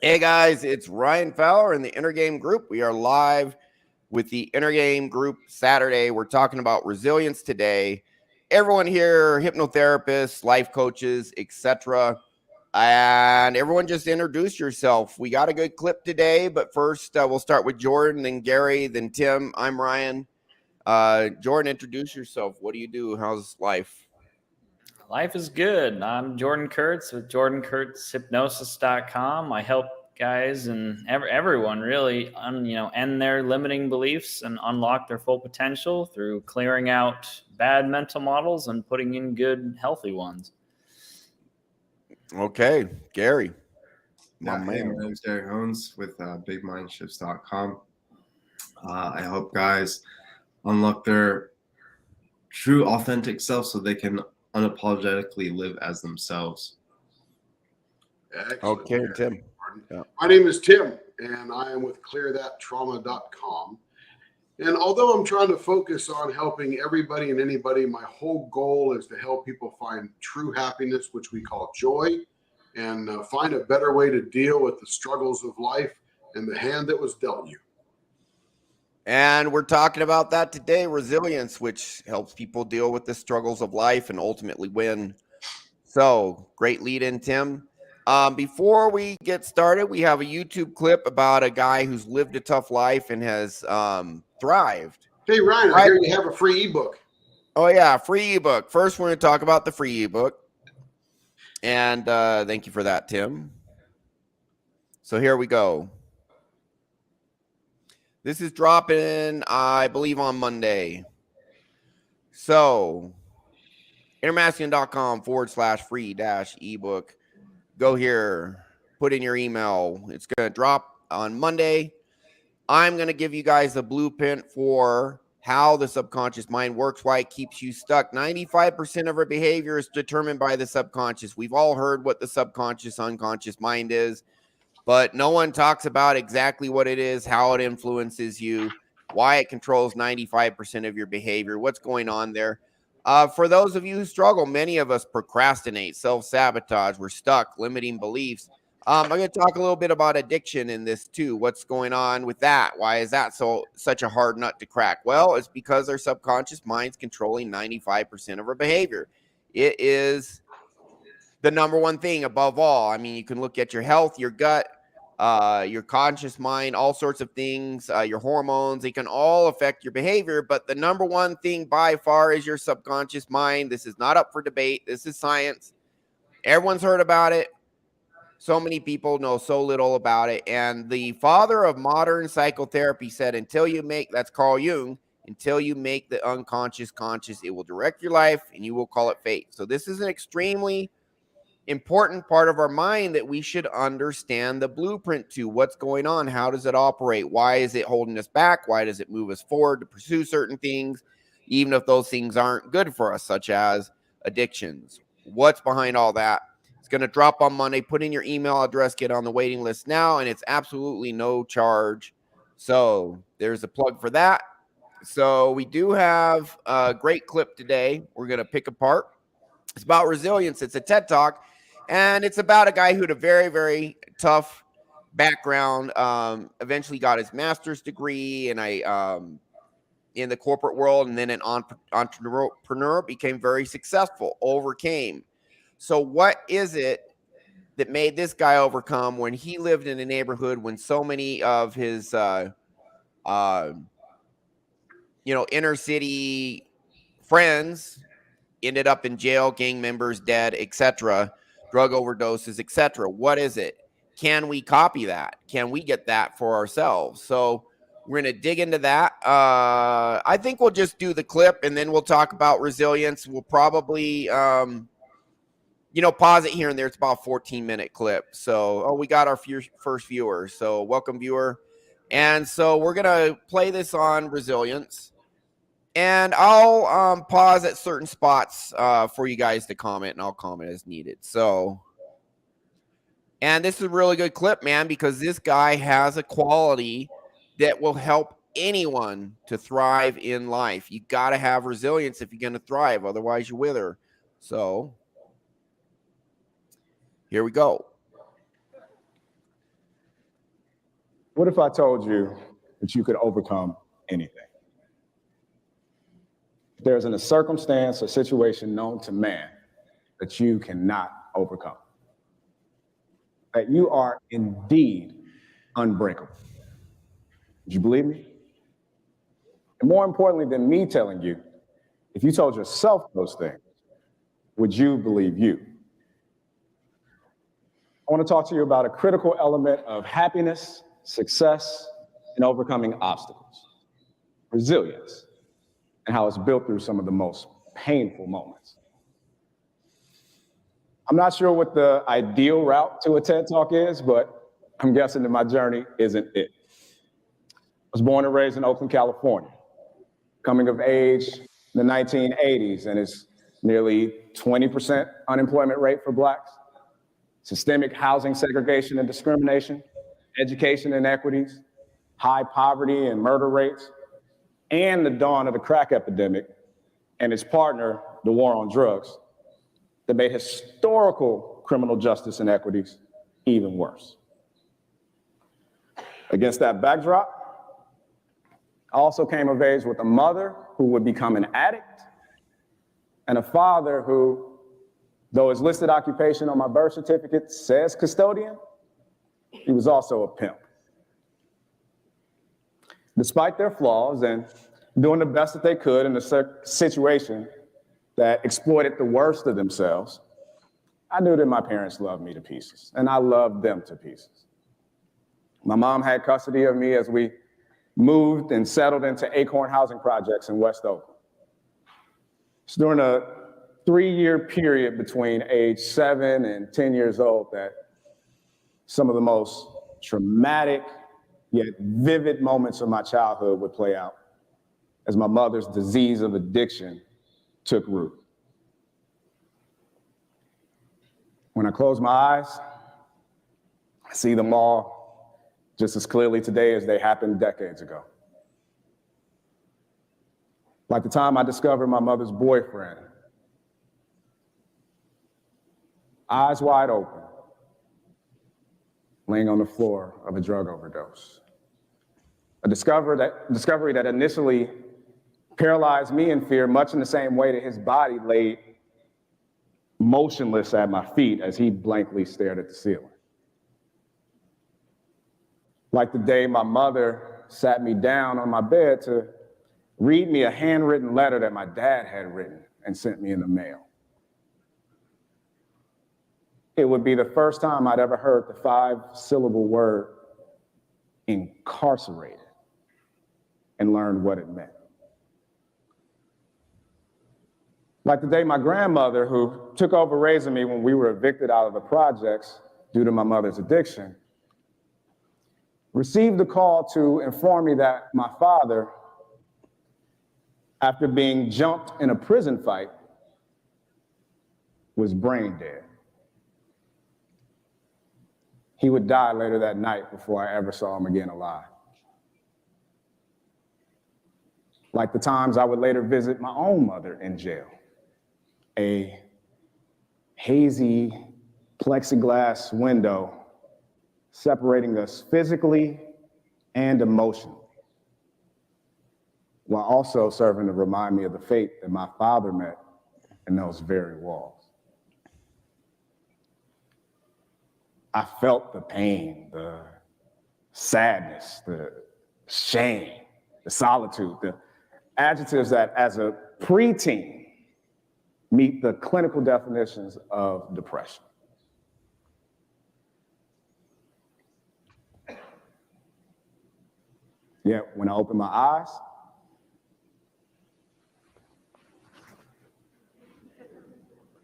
Hey guys, it's Ryan Fowler in the Inner Game Group. We are live with the Inner Game Group Saturday. We're talking about resilience today. Everyone here, hypnotherapists, life coaches, etc. And everyone just introduce yourself. We got a good clip today, but first we'll start with Jordan, then Gary, then Tim. I'm Ryan. Jordan, introduce yourself. What do you do? How's life? Life is good. I'm Jordan Kurtz with jordankurtzhypnosis.com. I help guys and everyone really end their limiting beliefs and unlock their full potential through clearing out bad mental models and putting in good, healthy ones. Okay, Gary. My name is Gary Hones with bigmindshifts.com. I help guys unlock their true, authentic self so they can unapologetically live as themselves. Excellent. Okay, Tim. Yeah. My name is Tim, and I am with clearthattrauma.com. And although I'm trying to focus on helping everybody and anybody, my whole goal is to help people find true happiness, which we call joy, and find a better way to deal with the struggles of life and the hand that was dealt you. And we're talking about that today, resilience, which helps people deal with the struggles of life and ultimately win. So, great lead in, Tim. Before we get started, we have a YouTube clip about a guy who's lived a tough life and has thrived. Hey, Ryan, I hear you have a free ebook. Oh, yeah, free ebook. First, we're going to talk about the free ebook. And thank you for that, Tim. So here we go. This is dropping, I believe, on Monday. So, innermasculine.com/free-ebook. Go here, put in your email. It's going to drop on Monday. I'm going to give you guys a blueprint for how the subconscious mind works, why it keeps you stuck. 95% of our behavior is determined by the subconscious. We've all heard what the subconscious, unconscious mind is, but no one talks about exactly what it is, how it influences you, why it controls 95% of your behavior, what's going on there. For those of you who struggle, many of us procrastinate, self-sabotage, we're stuck, limiting beliefs. I'm going to talk a little bit about addiction in this too. What's going on with that? Why is that such a hard nut to crack? Well, it's because our subconscious mind's controlling 95% of our behavior. It is the number one thing above all. I mean, you can look at your health, your gut, your conscious mind, all sorts of things, your hormones, they can all affect your behavior. But the number one thing by far is your subconscious mind. This is not up for debate. This is science. Everyone's heard about it. So many people know so little about it. And the father of modern psychotherapy said, that's Carl Jung, until you make the unconscious conscious, it will direct your life and you will call it fate. So this is an extremely important part of our mind that we should understand the blueprint to. What's going on? How does it operate? Why is it holding us back? Why does it move us forward to pursue certain things, even if those things aren't good for us, such as addictions? What's behind all that? It's going to drop on Monday. Put in your email address, get on the waiting list now, and it's absolutely no charge. So there's a plug for that. So we do have a great clip today we're going to pick apart. It's about resilience. It's a TED Talk. And it's about a guy who had a very, very tough background, eventually got his master's degree in the corporate world, and then an entrepreneur, became very successful, overcame. So what is it that made this guy overcome when he lived in a neighborhood when so many of his, inner city friends ended up in jail, gang members, dead, etc., drug overdoses, etc. What is it? Can we copy that? Can we get that for ourselves? So we're going to dig into that. I think we'll just do the clip and then we'll talk about resilience. We'll probably, pause it here and there. It's about a 14-minute clip. So, we got our first viewer. So welcome, viewer. And so we're going to play this on resilience. And I'll pause at certain spots for you guys to comment, and I'll comment as needed. So, and this is a really good clip, man, because this guy has a quality that will help anyone to thrive in life. You got to have resilience if you're going to thrive. Otherwise, you wither. So, here we go. What if I told you that you could overcome anything? There isn't a circumstance or situation known to man that you cannot overcome. That you are indeed unbreakable. Would you believe me? And more importantly than me telling you, if you told yourself those things, would you believe you? I want to talk to you about a critical element of happiness, success, and overcoming obstacles: resilience, and how it's built through some of the most painful moments. I'm not sure what the ideal route to a TED Talk is, but I'm guessing that my journey isn't it. I was born and raised in Oakland, California, coming of age in the 1980s, and it's nearly 20% unemployment rate for Blacks, systemic housing segregation and discrimination, education inequities, high poverty and murder rates, and the dawn of the crack epidemic and its partner, the war on drugs, that made historical criminal justice inequities even worse. Against that backdrop, I also came of age with a mother who would become an addict and a father who, though his listed occupation on my birth certificate says custodian, he was also a pimp. Despite their flaws and doing the best that they could in a situation that exploited the worst of themselves, I knew that my parents loved me to pieces, and I loved them to pieces. My mom had custody of me as we moved and settled into Acorn housing projects in West Oakland. It's during a 3-year period between age 7 and 10 years old that some of the most traumatic yet vivid moments of my childhood would play out as my mother's disease of addiction took root. When I close my eyes, I see them all just as clearly today as they happened decades ago. Like the time I discovered my mother's boyfriend, eyes wide open, laying on the floor of a drug overdose. A discovery that initially paralyzed me in fear, much in the same way that his body lay motionless at my feet as he blankly stared at the ceiling. Like the day my mother sat me down on my bed to read me a handwritten letter that my dad had written and sent me in the mail. It would be the first time I'd ever heard the 5-syllable word incarcerated and learned what it meant. Like the day my grandmother, who took over raising me when we were evicted out of the projects due to my mother's addiction, received a call to inform me that my father, after being jumped in a prison fight, was brain dead. He would die later that night before I ever saw him again alive. Like the times I would later visit my own mother in jail. A hazy plexiglass window separating us physically and emotionally, while also serving to remind me of the fate that my father met in those very walls. I felt the pain, the sadness, the shame, the solitude, the adjectives that as a preteen meet the clinical definitions of depression. Yet when I opened my eyes,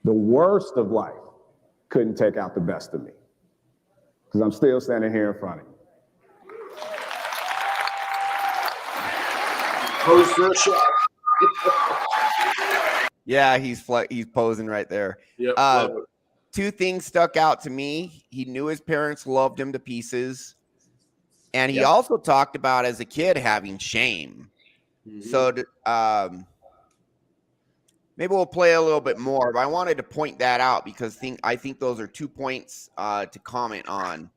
the worst of life couldn't take out the best of me, because I'm still standing here in front of you. Pose for a shot. Yeah, he's posing right there. Yep, love it. 2 things stuck out to me. He knew his parents loved him to pieces. And he also talked about as a kid having shame. Mm-hmm. So maybe we'll play a little bit more, but I wanted to point that out because I think those are 2 points to comment on.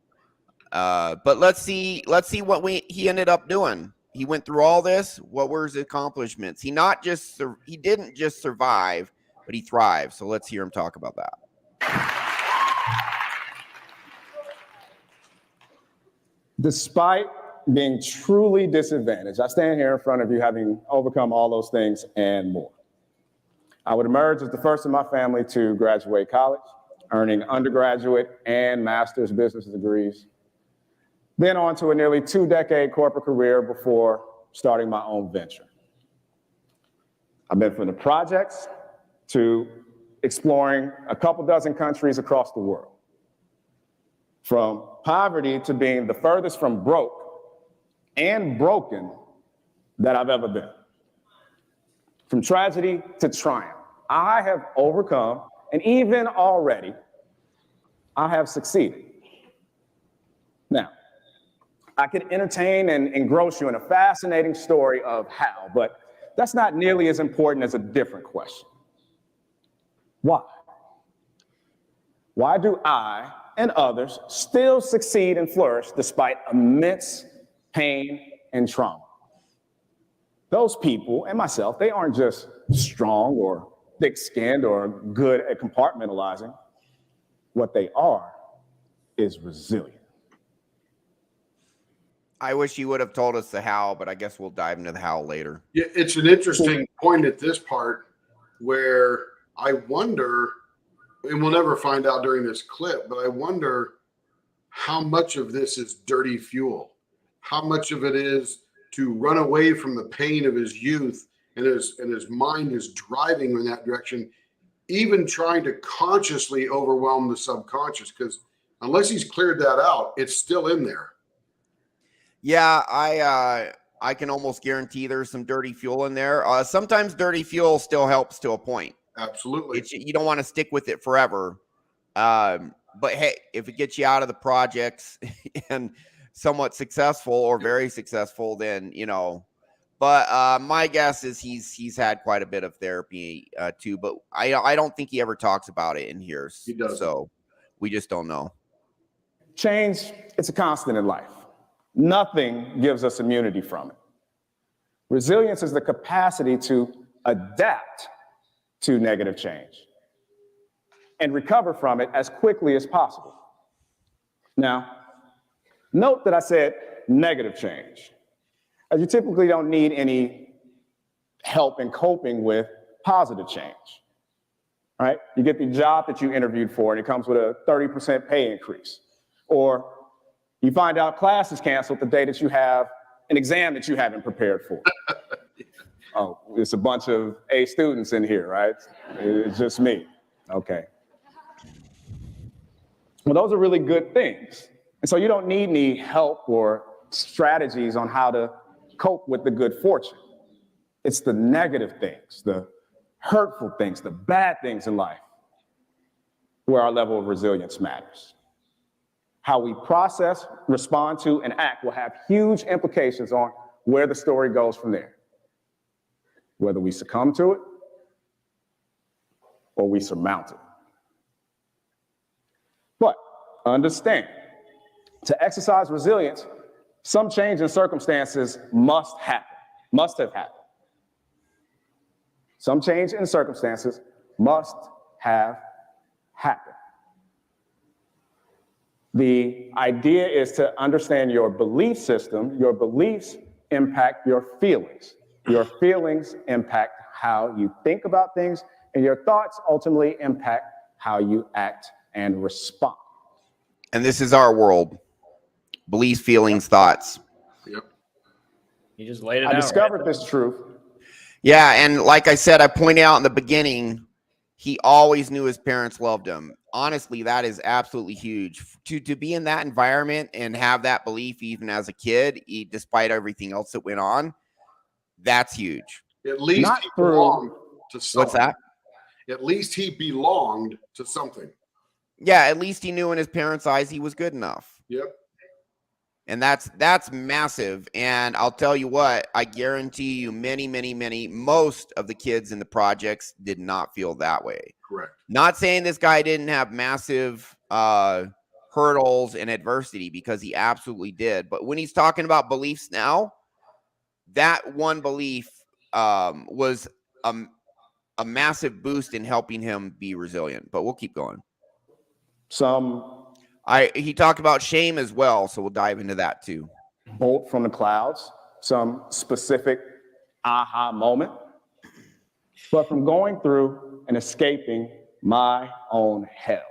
But let's see what he ended up doing. He went through all this. What were his accomplishments? He didn't just survive, but he thrived. So let's hear him talk about that. Despite being truly disadvantaged, I stand here in front of you having overcome all those things and more. I would emerge as the first in my family to graduate college, earning undergraduate and master's business degrees, then on to a nearly 2-decade corporate career before starting my own venture. I've been from the projects to exploring a couple dozen countries across the world. From poverty to being the furthest from broke and broken that I've ever been. From tragedy to triumph, I have overcome, and even already, I have succeeded. Now, I could entertain and engross you in a fascinating story of how, but that's not nearly as important as a different question. Why? Why do I and others still succeed and flourish despite immense pain and trauma? Those people and myself, they aren't just strong or thick-skinned or good at compartmentalizing. What they are is resilient. I wish you would have told us the how, but I guess we'll dive into the how later. Yeah, it's an interesting point at this part where I wonder, and we'll never find out during this clip, but I wonder how much of this is dirty fuel, how much of it is to run away from the pain of his youth, and his mind is driving in that direction, even trying to consciously overwhelm the subconscious, because unless he's cleared that out, it's still in there. Yeah, I can almost guarantee there's some dirty fuel in there. Sometimes dirty fuel still helps to a point. Absolutely. You don't want to stick with it forever. But hey, if it gets you out of the projects and somewhat successful or very successful, then, but my guess is he's had quite a bit of therapy too, but I don't think he ever talks about it in here. He doesn't. So we just don't know. Change, it's a constant in life. Nothing gives us immunity from it. Resilience is the capacity to adapt to negative change and recover from it as quickly as possible. Now, note that I said negative change, as you typically don't need any help in coping with positive change, right? You get the job that you interviewed for and it comes with a 30% pay increase, or you find out class is canceled the day that you have an exam that you haven't prepared for. Oh, it's a bunch of A students in here, right? It's just me. Okay. Well, those are really good things. And so you don't need any help or strategies on how to cope with the good fortune. It's the negative things, the hurtful things, the bad things in life where our level of resilience matters. How we process, respond to, and act will have huge implications on where the story goes from there. Whether we succumb to it or we surmount it. But understand, to exercise resilience, some change in circumstances must have happened. Some change in circumstances must have happened. The idea is to understand your belief system. Your beliefs impact your feelings. Your feelings impact how you think about things, and your thoughts ultimately impact how you act and respond. And this is our world. Beliefs, feelings, thoughts. Yep. You just laid it out. I discovered this truth. Yeah, and like I said, I pointed out in the beginning, he always knew his parents loved him. Honestly, that is absolutely huge. To be in that environment and have that belief even as a kid, despite everything else that went on, that's huge. At least Not he through- belonged to something. What's that? At least he belonged to something. Yeah, at least he knew in his parents' eyes he was good enough. Yep. And that's massive. And I'll tell you what, I guarantee you most of the kids in the projects did not feel that way. Correct. Not saying this guy didn't have massive hurt hurdles and adversity, because he absolutely did. But when he's talking about beliefs now, that one belief was a massive boost in helping him be resilient. But we'll keep going. He talked about shame as well, so we'll dive into that too. Bolt from the clouds, some specific aha moment, but from going through and escaping my own hell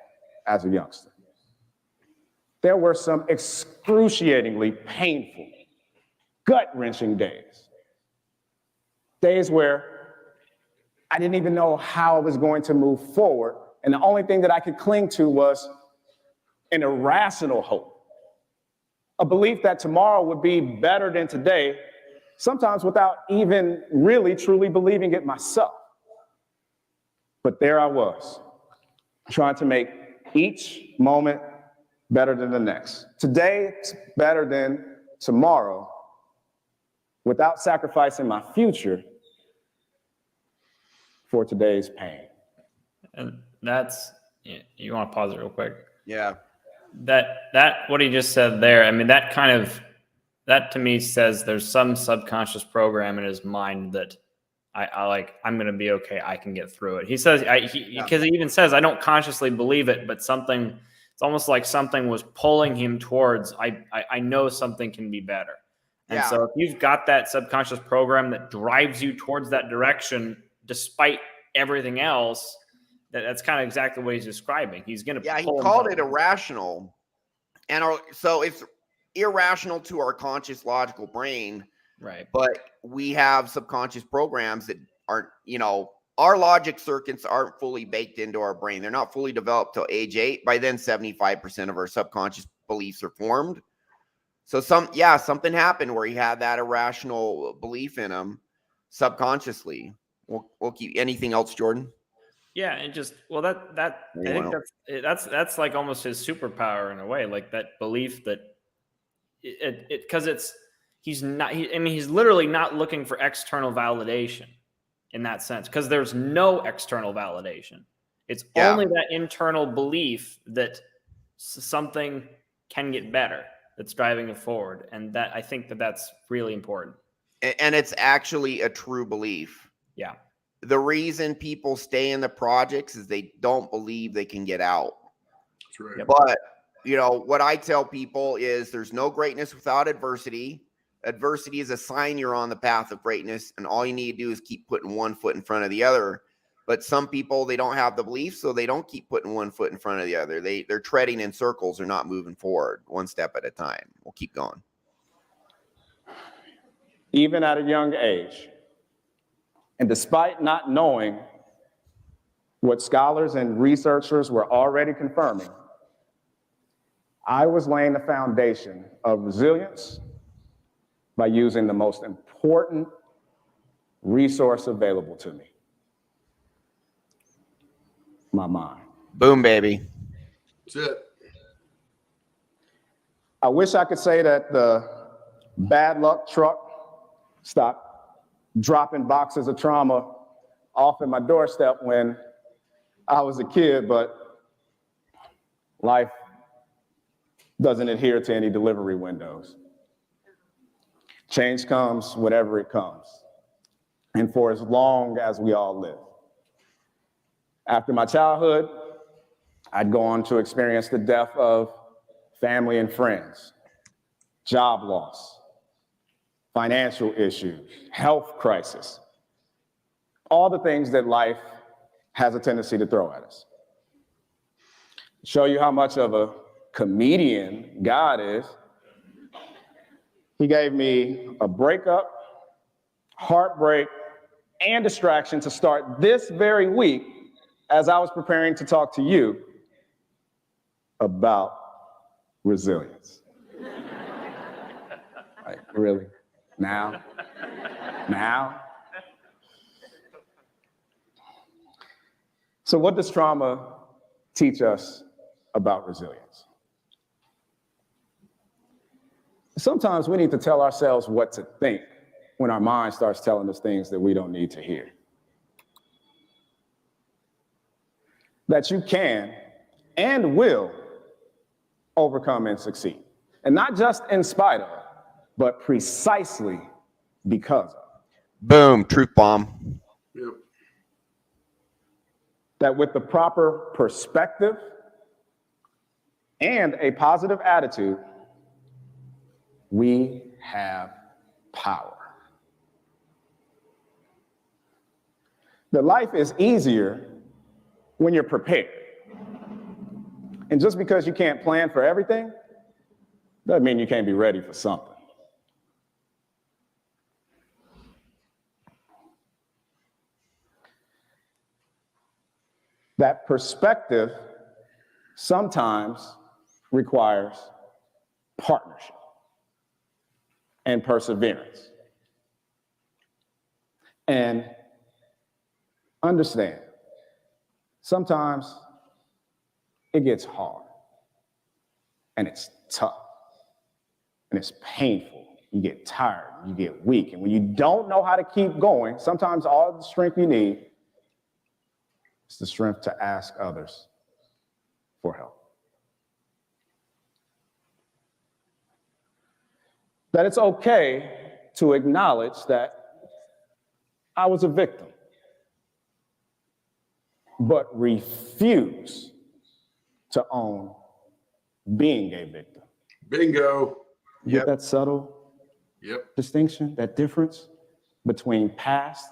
as a youngster. There were some excruciatingly painful, gut-wrenching days. Days where I didn't even know how I was going to move forward, and the only thing that I could cling to was an irrational hope, a belief that tomorrow would be better than today, sometimes without even really truly believing it myself. But there I was, trying to make each moment better than the next. Today's better than tomorrow, without sacrificing my future for today's pain. And that's, you want to pause it real quick? Yeah. That what he just said there, I mean, that to me says there's some subconscious program in his mind that I'm going to be okay. I can get through it. He says, because he even says, I don't consciously believe it, but something, it's almost like something was pulling him towards, I know something can be better. And so if you've got that subconscious program that drives you towards that direction, despite everything else, that's kind of exactly what he's describing. He's going to, he called it irrational. And so it's irrational to our conscious logical brain. Right. But we have subconscious programs that aren't, our logic circuits aren't fully baked into our brain. They're not fully developed till age 8. By then, 75% of our subconscious beliefs are formed. So something happened where he had that irrational belief in him subconsciously. We'll keep anything else, Jordan? Yeah, and just that's like almost his superpower in a way, like that belief that because he's literally not looking for external validation in that sense, because there's no external validation. It's only that internal belief that something can get better that's driving it forward, and that I think that's really important. And it's actually a true belief. Yeah. The reason people stay in the projects is they don't believe they can get out. That's right. But, what I tell people is there's no greatness without adversity. Adversity is a sign you're on the path of greatness, and all you need to do is keep putting one foot in front of the other. But some people, they don't have the belief, so they don't keep putting one foot in front of the other. They're treading in circles. They're not moving forward one step at a time. We'll keep going. Even at a young age, and despite not knowing what scholars and researchers were already confirming, I was laying the foundation of resilience by using the most important resource available to me, my mind. Boom, baby. That's it. I wish I could say that the bad luck truck stopped dropping boxes of trauma off at my doorstep when I was a kid, but life doesn't adhere to any delivery windows. Change comes whenever it comes, and for as long as we all live. After my childhood, I'd go on to experience the death of family and friends, job loss, financial issues, health crisis, all the things that life has a tendency to throw at us. Show you how much of a comedian God is, he gave me a breakup, heartbreak, and distraction to start this very week as I was preparing to talk to you about resilience. Like, really? Now? So what does trauma teach us about resilience? Sometimes we need to tell ourselves what to think when our mind starts telling us things that we don't need to hear. That you can and will overcome and succeed. And not just in spite of, but precisely because of. Boom, truth bomb. Yep. That with the proper perspective and a positive attitude, we have power. That life is easier when you're prepared. And just because you can't plan for everything, doesn't mean you can't be ready for something. That perspective sometimes requires partnership and perseverance. And understand, sometimes it gets hard and it's tough and it's painful. You get tired, you get weak. And when you don't know how to keep going, sometimes all the strength you need is the strength to ask others for help. That it's okay to acknowledge that I was a victim, but refuse to own being a victim. Bingo. You get that subtle distinction, that difference between past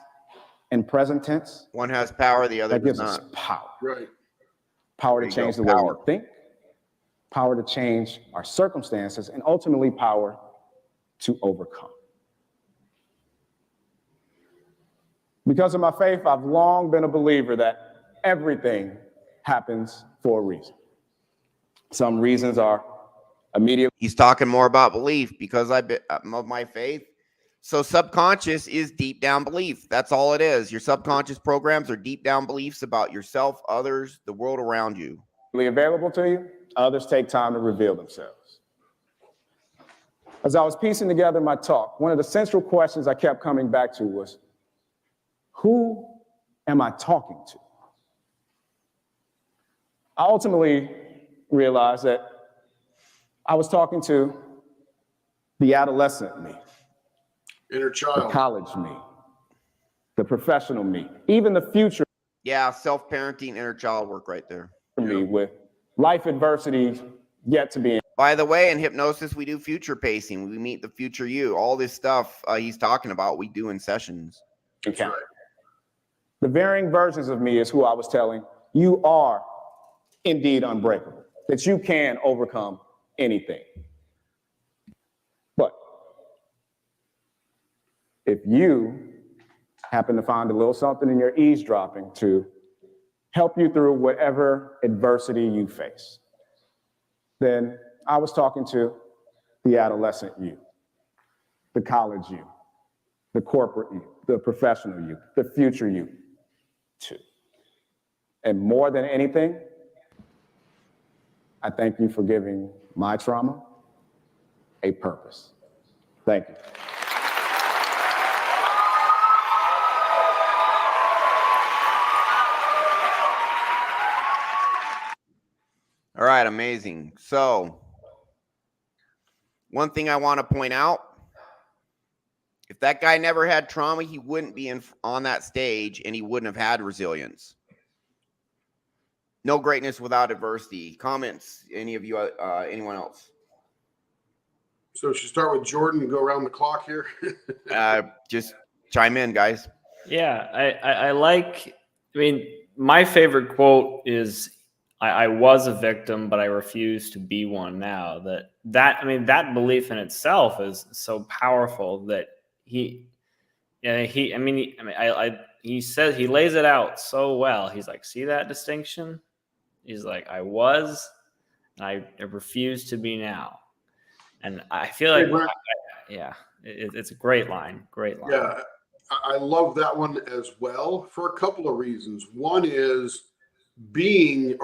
and present tense? One has power, the other That gives does us not. power. Right. Power to There you change go, the way power. we think, power to change our circumstances, and ultimately power to overcome. Because of my faith, I've long been a believer that everything happens for a reason. Some reasons are immediate. He's talking more about belief because of my faith. So subconscious is deep down belief. That's all it is. Your subconscious programs are deep down beliefs about yourself, others, the world around you. Available to you, others take time to reveal themselves. As I was piecing together my talk, one of the central questions I kept coming back to was, who am I talking to? I ultimately realized that I was talking to the adolescent me, Inner the child. college me, the professional me, even the future Yeah, self-parenting, inner child work right there. me with life adversity yet to be. By the way, in hypnosis, we do future pacing. We meet the future you. All this stuff he's talking about, we do in sessions. That's right. The varying versions of me is who I was telling, you are indeed unbreakable, that you can overcome anything. But if you happen to find a little something in your eavesdropping to help you through whatever adversity you face, then I was talking to the adolescent you, the college you, the corporate you, the professional you, the future you, too. And more than anything, I thank you for giving my trauma a purpose. Thank you. All right, amazing. So, one thing I want to point out, if that guy never had trauma, he wouldn't be on that stage and he wouldn't have had resilience. No greatness without adversity. Comments, any of you, anyone else? So should start with Jordan and go around the clock here. Just chime in, guys. Yeah, I like, I mean, my favorite quote is, I was a victim, but I refuse to be one now. That belief in itself is so powerful that he says, he lays it out so well. He's like, see that distinction? He's like, I was, and I refuse to be now. And I feel like, it's a great line. Great line. Yeah, I love that one as well for a couple of reasons. One is being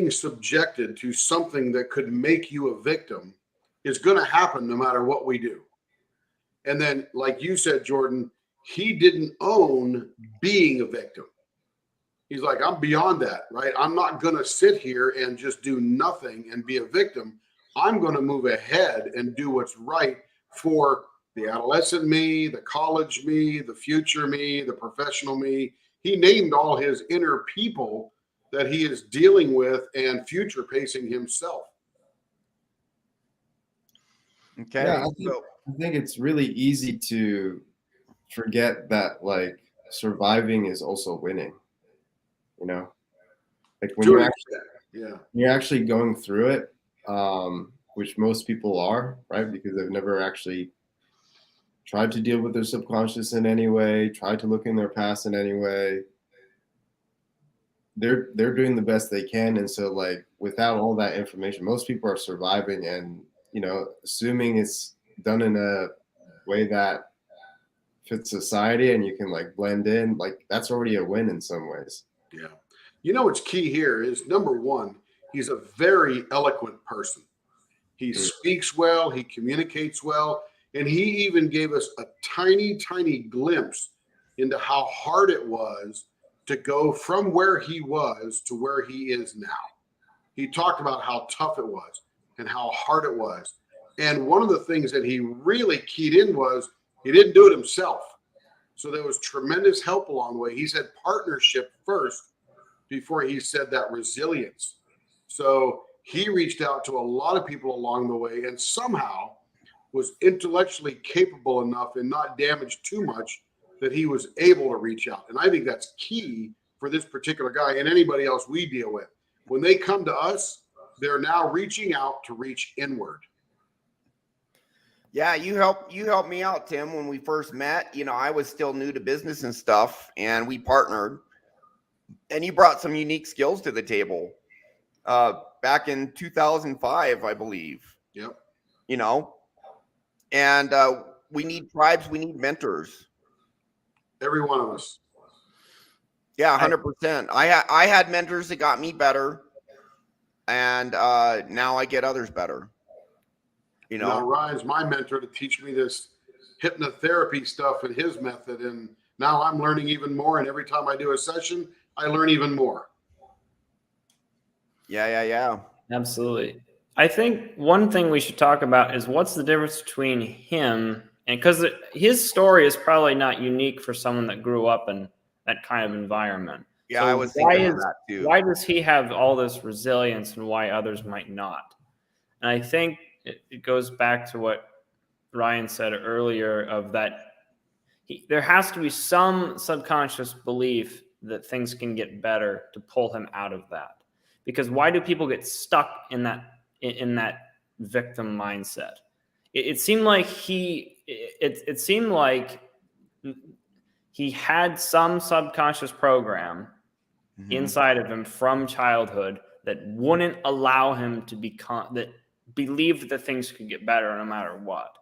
subjected to something that could make you a victim is going to happen no matter what we do. And then, like you said, Jordan, he didn't own being a victim. He's like, I'm beyond that, right? I'm not going to sit here and just do nothing and be a victim. I'm going to move ahead and do what's right for the adolescent me, the college me, the future me, the professional me. He named all his inner people that he is dealing with and future pacing himself. Okay. Yeah, I think it's really easy to forget that like surviving is also winning. You know, like when you're actually going through it, which most people are, right? Because they've never actually tried to deal with their subconscious in any way, tried to look in their past in any way. They're doing the best they can, and so like without all that information, most people are surviving, and you know, assuming it's done in a way that fits society and you can like blend in, like that's already a win in some ways. Yeah. You know what's key here is, number one, he's a very eloquent person. He speaks well, he communicates well, and he even gave us a tiny, tiny glimpse into how hard it was to go from where he was to where he is now. He talked about how tough it was and how hard it was. And one of the things that he really keyed in was he didn't do it himself. So there was tremendous help along the way. He said partnership first before he said that resilience. So he reached out to a lot of people along the way and somehow was intellectually capable enough and not damaged too much that he was able to reach out. And I think that's key for this particular guy and anybody else we deal with. When they come to us, they're now reaching out to reach inward. Yeah, you helped me out, Tim, when we first met. You know, I was still new to business and stuff, and we partnered. And you brought some unique skills to the table. Back in 2005, I believe. Yep. You know, and we need tribes, we need mentors. Every one of us. Yeah, 100%. I had mentors that got me better, and now I get others better. You know, now Ryan's my mentor to teach me this hypnotherapy stuff and his method, and now I'm learning even more. And every time I do a session, I learn even more. Yeah. Absolutely. I think one thing we should talk about is what's the difference between him and, because his story is probably not unique for someone that grew up in that kind of environment. Yeah, so I was thinking of that too. Why does he have all this resilience and why others might not? And I think it goes back to what Ryan said earlier of that there has to be some subconscious belief that things can get better to pull him out of that. Because why do people get stuck in that victim mindset? It seemed like it seemed like he had some subconscious program inside of him from childhood that wouldn't allow him to that believed that things could get better no matter what.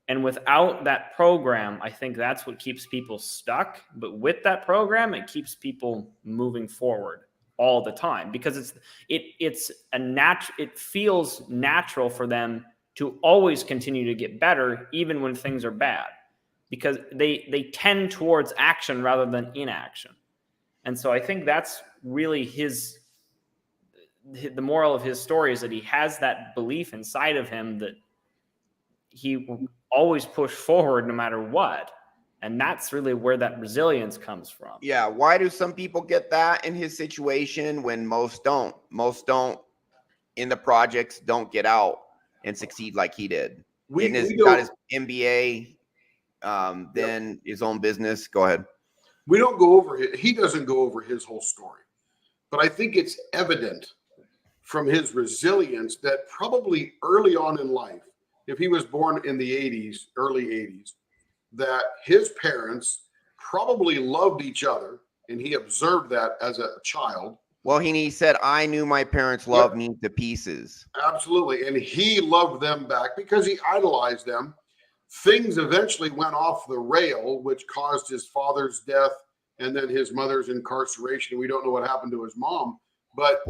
And without that program, I think that's what keeps people stuck. But with that program, it keeps people moving forward all the time, because it feels natural for them to always continue to get better even when things are bad, because they tend towards action rather than inaction. And so I think that's really the moral of his story, is that he has that belief inside of him that he will always push forward no matter what. And that's really where that resilience comes from. Yeah. Why do some people get that in his situation when most don't? Most don't in the projects don't get out and succeed like he did. He got his MBA, then his own business. Go ahead. We don't go over it. He doesn't go over his whole story. But I think it's evident from his resilience that probably early on in life, if he was born in the 80s, early 80s, that his parents probably loved each other, and he observed that as a child. Well, he said, I knew my parents loved me to pieces. Absolutely. And he loved them back because he idolized them. Things eventually went off the rail, which caused his father's death and then his mother's incarceration. We don't know what happened to his mom, but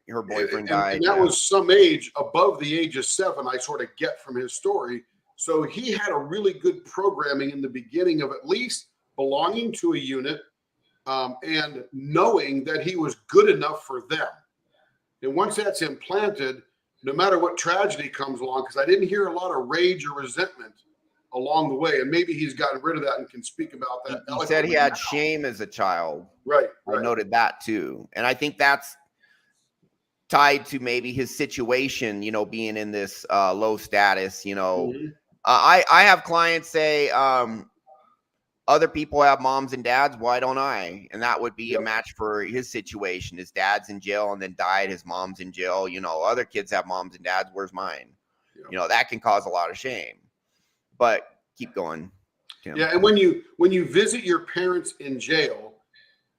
her boyfriend died. And that was some age above the age of 7, I sort of get from his story. So he had a really good programming in the beginning of at least belonging to a unit, and knowing that he was good enough for them. And once that's implanted, no matter what tragedy comes along, because I didn't hear a lot of rage or resentment along the way, and maybe he's gotten rid of that and can speak about that. He said he had shame as a child. Right. I noted that too. And I think that's tied to maybe his situation, being in this low status, Mm-hmm. I have clients say, other people have moms and dads. Why don't I? And that would be a match for his situation. His dad's in jail and then died. His mom's in jail. Other kids have moms and dads. Where's mine? That can cause a lot of shame. But keep going, Tim. Yeah, and when you visit your parents in jail,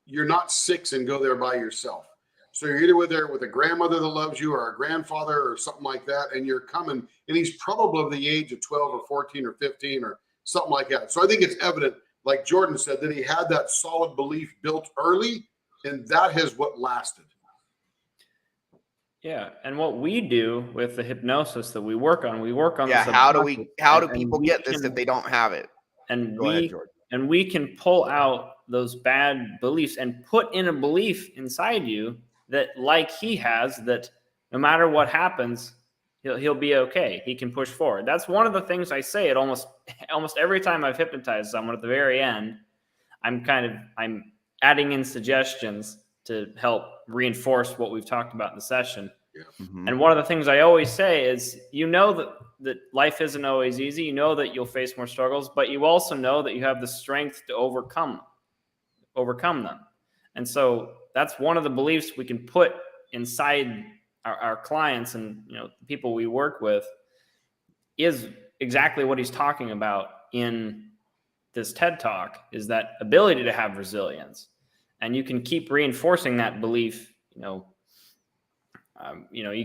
you're not 6 and go there by yourself. So you're either with a grandmother that loves you or a grandfather or something like that, and you're coming, and he's probably of the age of 12 or 14 or 15 or something like that. So I think it's evident, like Jordan said, that he had that solid belief built early, and that has what lasted. Yeah, and what we do with the hypnosis that we work on how do people get this if they don't have it? And Go ahead, Jordan. And we can pull out those bad beliefs and put in a belief inside you that, like he has, that no matter what happens, he'll be okay. He can push forward. That's one of the things I say at almost every time I've hypnotized someone. At the very end, I'm adding in suggestions to help reinforce what we've talked about in the session. Yeah. Mm-hmm. And one of the things I always say is, that life isn't always easy. You know that you'll face more struggles, but you also know that you have the strength to overcome them. And so that's one of the beliefs we can put inside our clients and the people we work with, is exactly what he's talking about in this TED Talk, is that ability to have resilience. And you can keep reinforcing that belief, you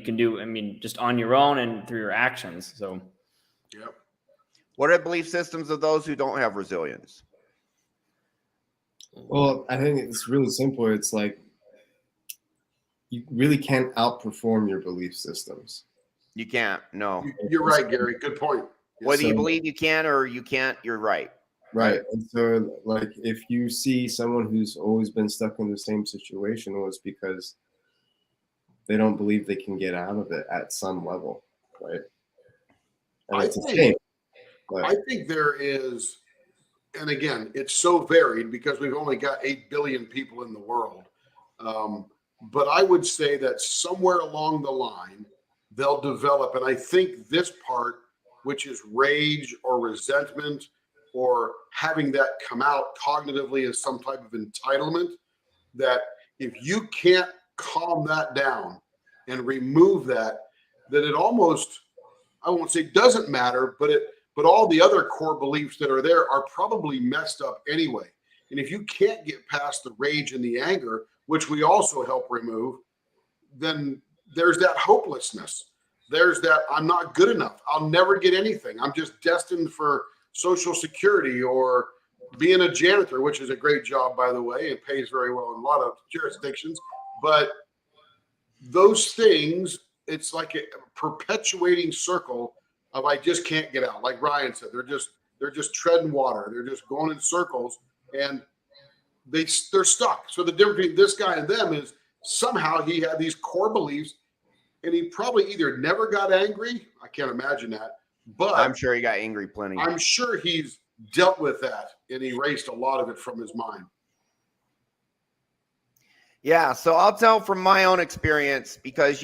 can do, just on your own and through your actions. So, yep. What are belief systems of those who don't have resilience? Well, I think it's really simple. It's like you really can't outperform your belief systems. You can't. No. You're right, Gary. Good point. Whether you believe you can or you can't, you're right. Right. And so, like, if you see someone who's always been stuck in the same situation, well, it's because they don't believe they can get out of it at some level, right? And it's a shame. I think there is, and again, it's so varied because we've only got 8 billion people in the world. But I would say that somewhere along the line, they'll develop, and I think this part, which is rage or resentment or having that come out cognitively as some type of entitlement, that if you can't calm that down and remove that, that it almost, I won't say doesn't matter, but all the other core beliefs that are there are probably messed up anyway. And if you can't get past the rage and the anger, which we also help remove, then there's that hopelessness. There's that I'm not good enough. I'll never get anything. I'm just destined for Social Security or being a janitor, which is a great job, by the way, and pays very well in a lot of jurisdictions. But those things, it's like a perpetuating circle of I just can't get out. Like Ryan said, they're just treading water. They're just going in circles, and they're stuck. So the difference between this guy and them is somehow he had these core beliefs, and he probably either never got angry. I can't imagine that, but I'm sure he got angry plenty. I'm sure he's dealt with that and erased a lot of it from his mind. Yeah, so I'll tell from my own experience because,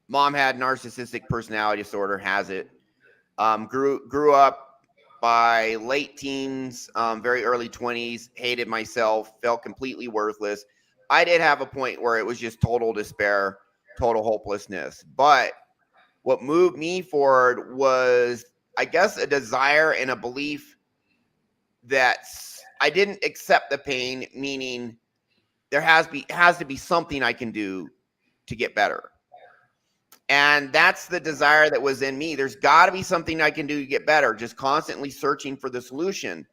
mom had narcissistic personality disorder, has it. Grew up by late teens, very early 20s, hated myself, felt completely worthless. I did have a point where it was just total despair, total hopelessness. But what moved me forward was, I guess, a desire and a belief that I didn't accept the pain, meaning there has to be something I can do to get better. And that's the desire that was in me. There's got to be something I can do to get better, just constantly searching for the solution.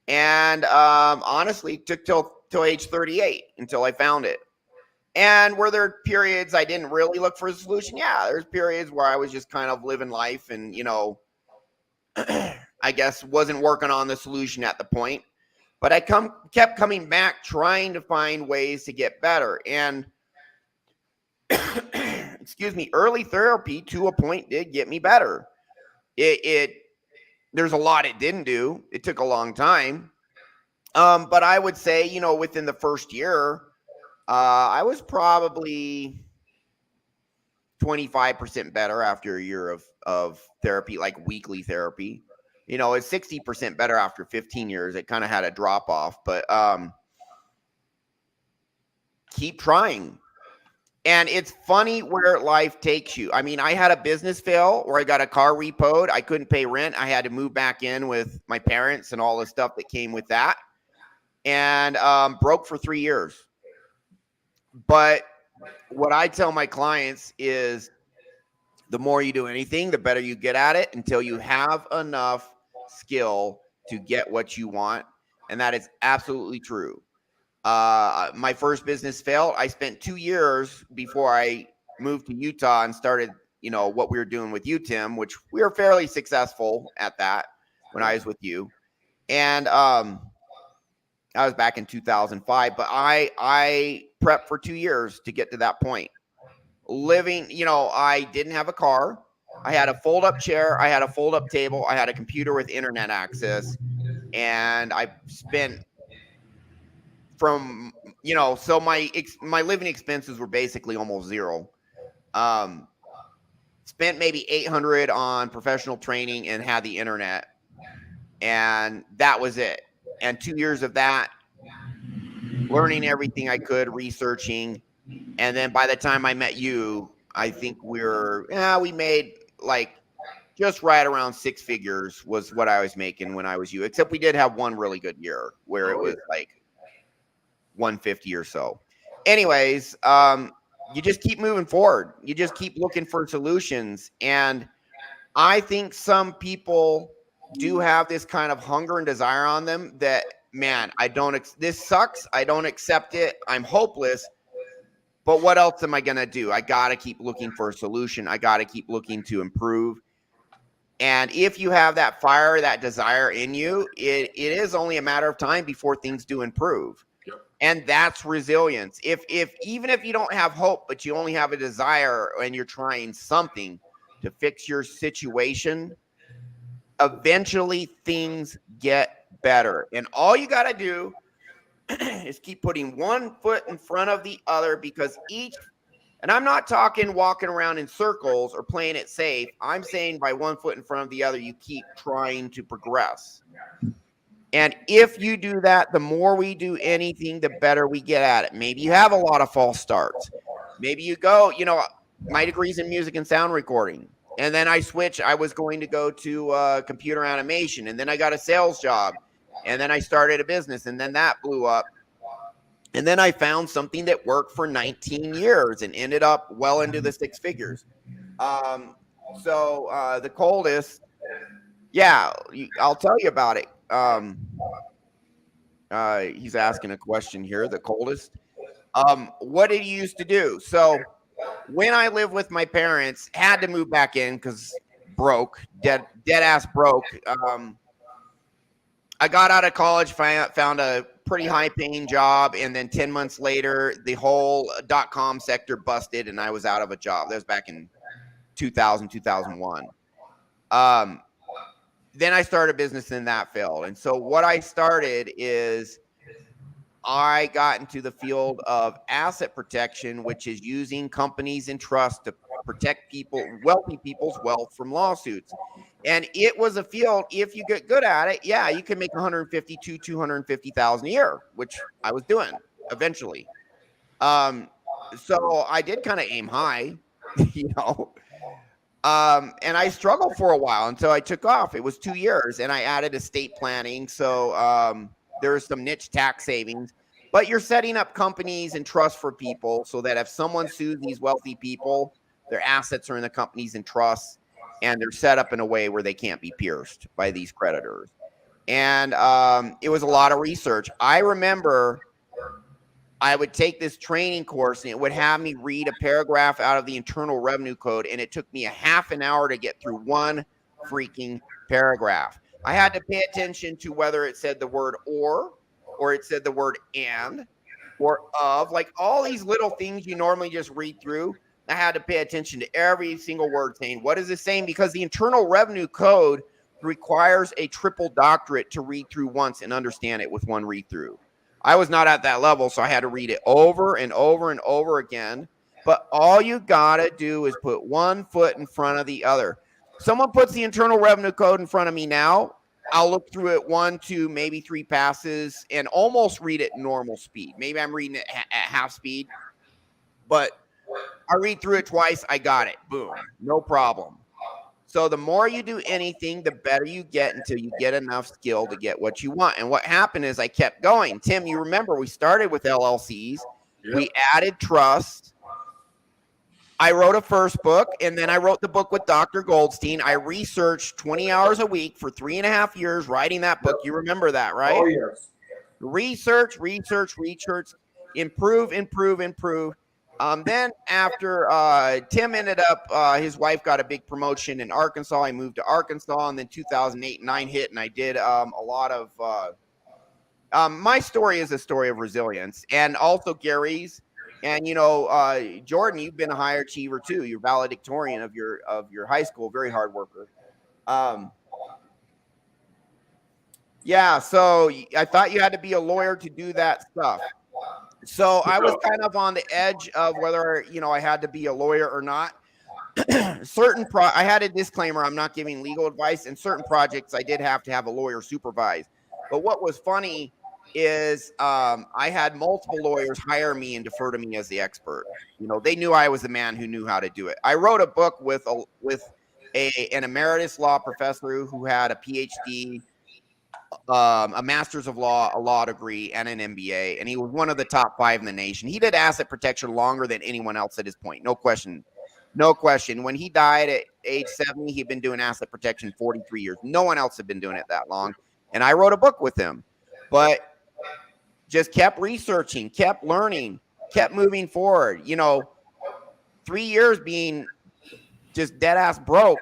And honestly, it took till age 38 until I found it. And were there periods I didn't really look for a solution? Yeah, there's periods where I was just kind of living life and, I guess wasn't working on the solution at the point. But I kept coming back trying to find ways to get better. And excuse me, early therapy to a point did get me better. There's a lot it didn't do. It took a long time. But I would say, you know, within the first year, I was probably 25% better after a year of therapy, like weekly therapy. You know, it's 60% better after 15 years. It kind of had a drop off, but keep trying. And it's funny where life takes you. I mean, I had a business fail where I got a car repoed. I couldn't pay rent. I had to move back in with my parents and all the stuff that came with that. And broke for 3 years. But what I tell my clients is the more you do anything, the better you get at it until you have enough skill to get what you want. And that is absolutely true. My first business failed. I spent 2 years before I moved to Utah and started, you know, what we were doing with you, Tim, which we were fairly successful at that when I was with you. And I was back in 2005, but I prepped for 2 years to get to that point. Living, you know, I didn't have a car. I had a fold-up chair. I had a fold-up table. I had a computer with internet access. And I spent from, you know, so my living expenses were basically almost zero. Spent maybe $800 on professional training and had the internet. And that was it. And 2 years of that, learning everything I could, researching. And then by the time I met you, I think we made like just right around 6 figures was what I was making when I was you. Except we did have one really good year where it was like 150 or so. Anyways, you just keep moving forward. You just keep looking for solutions. And I think some people do have this kind of hunger and desire on them that, man, this sucks. I don't accept it. I'm hopeless. But what else am I going to do? I got to keep looking for a solution. I got to keep looking to improve. And if you have that fire, that desire in you, it is only a matter of time before things do improve. Yep. And that's resilience. Even if you don't have hope, but you only have a desire and you're trying something to fix your situation, eventually things get better. And all you got to do is keep putting one foot in front of the other, because and I'm not talking walking around in circles or playing it safe. I'm saying by one foot in front of the other, you keep trying to progress. And if you do that, the more we do anything, the better we get at it. Maybe you have a lot of false starts. Maybe you go, you know, my degree's in music and sound recording. And then I was going to go to computer animation. And then I got a sales job. And then I started a business. And then that blew up. And then I found something that worked for 19 years and ended up well into the 6 figures. So the coldest, yeah, I'll tell you about it. He's asking a question here, the coldest. What did you used to do? So when I lived with my parents, had to move back in because dead ass broke. I got out of college, found a pretty high paying job. And then 10 months later, the whole .com sector busted and I was out of a job. That was back in 2000, 2001. Then I started a business and that failed. And so what I started is I got into the field of asset protection, which is using companies and trusts to protect wealthy people's wealth from lawsuits. And it was a field, if you get good at it, yeah, you can make 150 to 250,000 a year, which I was doing eventually. So I did kind of aim high, you know. And I struggled for a while until I took off. It was 2 years, and I added estate planning. So there was some niche tax savings. But you're setting up companies and trusts for people so that if someone sues these wealthy people, their assets are in the companies and trusts, and they're set up in a way where they can't be pierced by these creditors. And it was a lot of research. I remember I would take this training course and it would have me read a paragraph out of the Internal Revenue Code. And it took me a half an hour to get through one freaking paragraph. I had to pay attention to whether it said the word or or it said the word and or of, like all these little things you normally just read through. I had to pay attention to every single word saying, what is this saying? Because the Internal Revenue Code requires a triple doctorate to read through once and understand it with one read through. I was not at that level, so I had to read it over and over and over again. But all you got to do is put one foot in front of the other. Someone puts the Internal Revenue Code in front of me now, I'll look through it 1, 2, maybe 3 passes and almost read it normal speed. Maybe I'm reading it at half speed, but I read through it twice. I got it. Boom. No problem. So the more you do anything, the better you get until you get enough skill to get what you want. And what happened is I kept going. Tim, you remember we started with LLCs. Yep. We added trust. I wrote a first book, and then I wrote the book with Dr. Goldstein. I researched 20 hours a week for 3.5 years writing that book. You remember that, right? Oh, yes. Research, improve. Then after Tim ended up, his wife got a big promotion in Arkansas. I moved to Arkansas, and then 2008 and 9 hit, and I did a lot of my story is a story of resilience, and also Gary's. And Jordan, you've been a high achiever too. You're valedictorian of your high school, very hard worker. Yeah, so I thought you had to be a lawyer to do that stuff. So I was kind of on the edge of whether, I had to be a lawyer or not. I had a disclaimer, I'm not giving legal advice, and certain projects I did have to have a lawyer supervise. But what was funny is I had multiple lawyers hire me and defer to me as the expert. They knew I was the man who knew how to do it. I wrote a book with an emeritus law professor who had a PhD, a master's of law, a law degree, and an MBA, and he was one of the top 5 in the nation. He did asset protection longer than anyone else at his point. No question. When he died at age 70, he'd been doing asset protection 43 years. No one else had been doing it that long. And I wrote a book with him, but just kept researching, kept learning, kept moving forward. 3 years being just dead ass broke,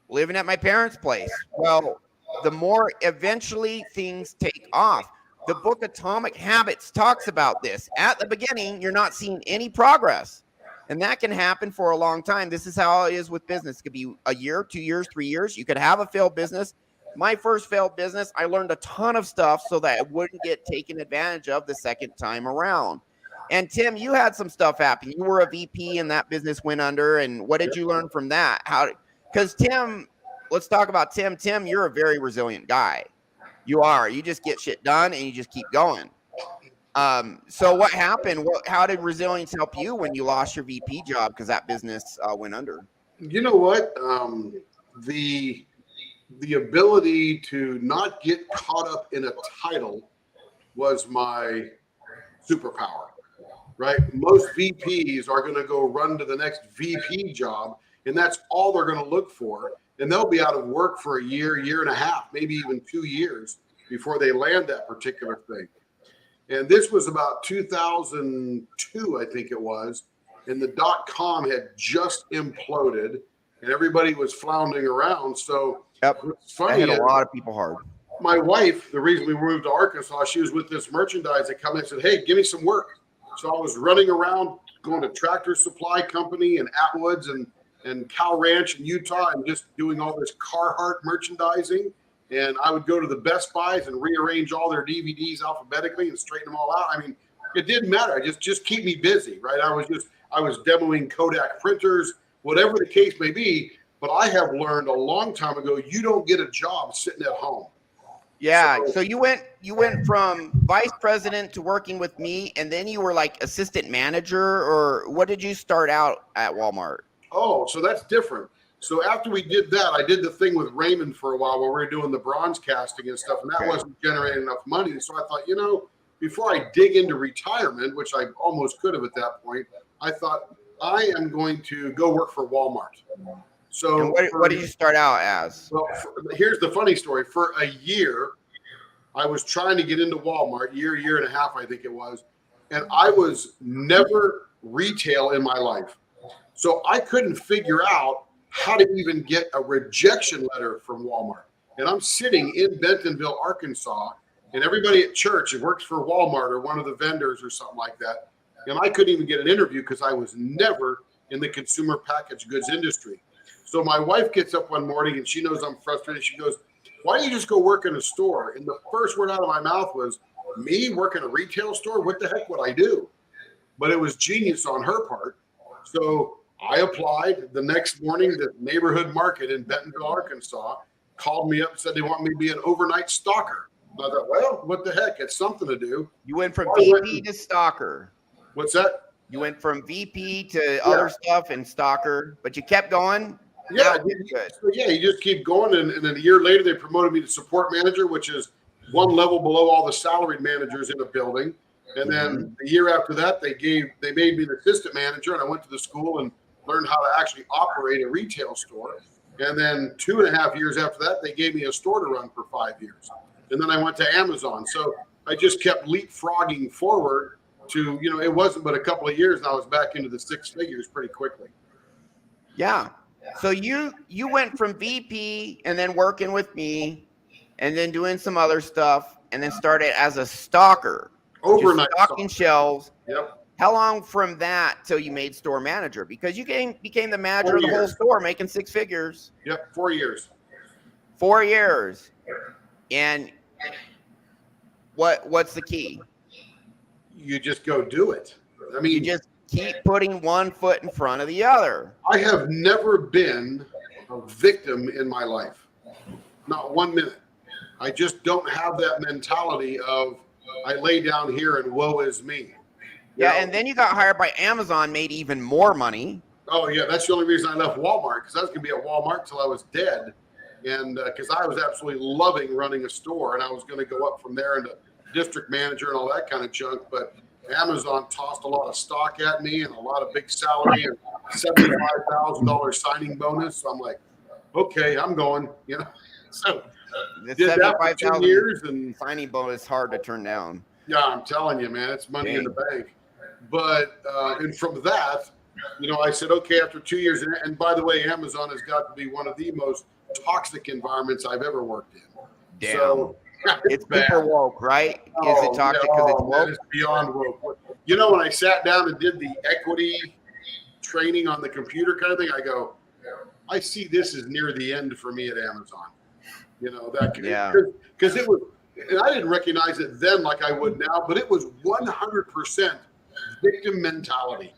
living at my parents' place. Well, the more eventually things take off. The book Atomic Habits talks about this. At the beginning, you're not seeing any progress. And that can happen for a long time. This is how it is with business. It could be a year, 2 years, 3 years. You could have a failed business. My first failed business, I learned a ton of stuff so that it wouldn't get taken advantage of the second time around. And Tim, you had some stuff happen. You were a VP and that business went under. And what did you learn from that? Because Tim, let's talk about Tim. Tim, you're a very resilient guy. You are. You just get shit done and you just keep going. So what happened? How did resilience help you when you lost your VP job because that business went under? You know what? The ability to not get caught up in a title was my superpower, right? Most VPs are going to go run to the next VP job, and that's all they're going to look for. And they'll be out of work for a year, year and a half, maybe even 2 years before they land that particular thing. And this was about 2002, I think it was, and the .com had just imploded, and everybody was floundering around. So yep, it's funny. I hit a lot of people hard. My wife, the reason we moved to Arkansas, she was with this merchandise that come in and said, "Hey, give me some work." So I was running around, going to Tractor Supply Company and Atwoods and Cow Ranch in Utah, and just doing all this Carhartt merchandising. And I would go to the Best Buys and rearrange all their DVDs alphabetically and straighten them all out. I mean, it didn't matter. Just keep me busy, right? I was demoing Kodak printers, whatever the case may be. But I have learned a long time ago, you don't get a job sitting at home. Yeah. So you went from vice president to working with me, and then you were like assistant manager, or what did you start out at Walmart? Oh, so that's different. So after we did that, I did the thing with Raymond for a while where we were doing the bronze casting and stuff, and that wasn't generating enough money. So I thought, before I dig into retirement, which I almost could have at that point, I thought I am going to go work for Walmart. So and what did you start out as? Well, here's the funny story. For a year, I was trying to get into Walmart, year and a half, I think it was, and I was never retail in my life. So I couldn't figure out how to even get a rejection letter from Walmart. And I'm sitting in Bentonville, Arkansas, and everybody at church who works for Walmart or one of the vendors or something like that. And I couldn't even get an interview because I was never in the consumer packaged goods industry. So my wife gets up one morning and she knows I'm frustrated. She goes, "Why don't you just go work in a store?" And the first word out of my mouth was, "Me work in a retail store? What the heck would I do?" But it was genius on her part. So I applied. The next morning, the neighborhood market in Bentonville, Arkansas, called me up and said they want me to be an overnight stalker. And I thought, well, what the heck? It's something to do. You went from I VP to stalker. What's that? You went from VP to other stuff and stalker, but you kept going. Yeah, Good. So yeah, you just keep going, and then a year later, they promoted me to support manager, which is one level below all the salaried managers in the building. And then the year after that, they made me an assistant manager, and I went to the school and learned how to actually operate a retail store. And then 2.5 years after that, they gave me a store to run for 5 years. And then I went to Amazon. So I just kept leapfrogging forward to, it wasn't but a couple of years, and I was back into the six figures pretty quickly. Yeah. So you went from VP and then working with me and then doing some other stuff and then started as a stalker. Overnight stocking shelves. Yep. How long from that till you made store manager? Because you became the manager of the whole store, making 6 figures. Yep, 4 years. 4 years. And what's the key? You just go do it. I mean, you just keep putting one foot in front of the other. I have never been a victim in my life. Not 1 minute. I just don't have that mentality of I lay down here and woe is me. Yeah, and then you got hired by Amazon, made even more money. Oh, yeah, that's the only reason I left Walmart, because I was going to be at Walmart till I was dead. And because I was absolutely loving running a store, and I was going to go up from there into district manager and all that kind of junk. But Amazon tossed a lot of stock at me and a lot of big salary and $75,000 signing bonus. So I'm like, okay, I'm going, So did that for 2 years, and signing bonus hard to turn down. Yeah, I'm telling you, man, it's money in the bank. But and from that, I said, okay, after 2 years, and by the way, Amazon has got to be one of the most toxic environments I've ever worked in. Damn. So it's super woke, right? Is it toxic because it's woke? It's beyond woke. When I sat down and did the equity training on the computer kind of thing, I go, I see this is near the end for me at Amazon. Because it was, and I didn't recognize it then like I would now, but it was 100% victim mentality.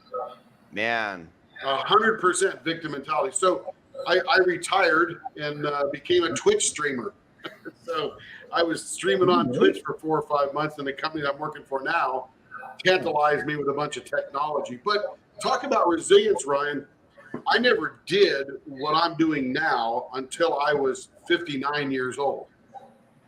Man. 100% victim mentality. So I retired and became a Twitch streamer. So I was streaming on Twitch for 4 or 5 months, and the company that I'm working for now tantalized me with a bunch of technology. But talk about resilience, Ryan. I never did what I'm doing now until I was 59 years old.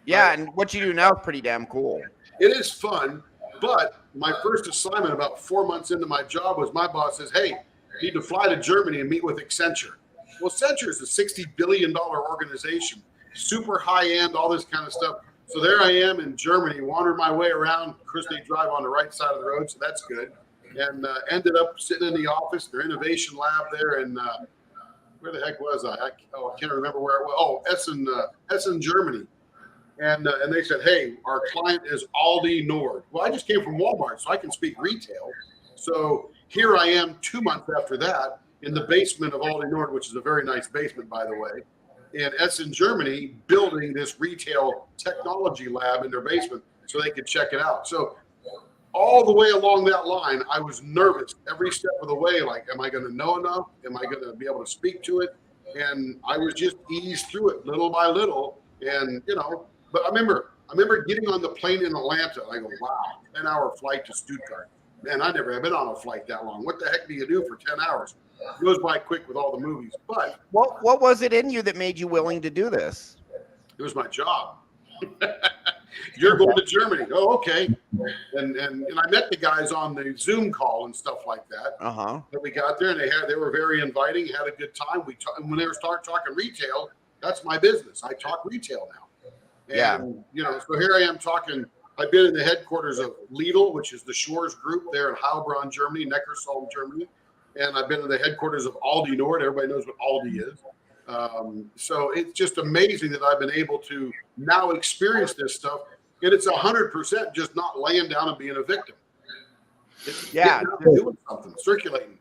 Yeah, and what you do now is pretty damn cool. It is fun, but my first assignment about 4 months into my job was my boss says, hey, you need to fly to Germany and meet with Accenture. Well, Accenture is a $60 billion organization, super high-end, all this kind of stuff. So there I am in Germany, wandering my way around. Of course, they drive on the right side of the road, so that's good. And ended up sitting in the office, their innovation lab there, and where the heck was I? I can't remember where it was. Oh, Essen, Germany. And they said, hey, our client is Aldi Nord. Well, I just came from Walmart, so I can speak retail. So here I am 2 months after that in the basement of Aldi Nord, which is a very nice basement, by the way, in Essen, Germany, building this retail technology lab in their basement so they could check it out. So all the way along that line, I was nervous every step of the way. Like, am I going to know enough? Am I going to be able to speak to it? And I was just eased through it little by little. And, but I remember getting on the plane in Atlanta. I go, wow, 10-hour flight to Stuttgart. Man, I never have been on a flight that long. What the heck do you do for 10 hours? It goes by quick with all the movies. But what was it in you that made you willing to do this? It was my job. You're going to Germany. Oh, okay. And I met the guys on the Zoom call and stuff like that. That we got there, and they were very inviting. Had a good time. When they start talking retail, that's my business. I talk retail now. And, so here I am talking. I've been in the headquarters of Lidl, which is the Schwarz Group there in Heilbronn, Germany, Neckarsulm, Germany. And I've been in the headquarters of Aldi Nord. Everybody knows what Aldi is. So it's just amazing that I've been able to now experience this stuff, and it's 100% just not laying down and being a victim. It's Yeah, doing something, circulating.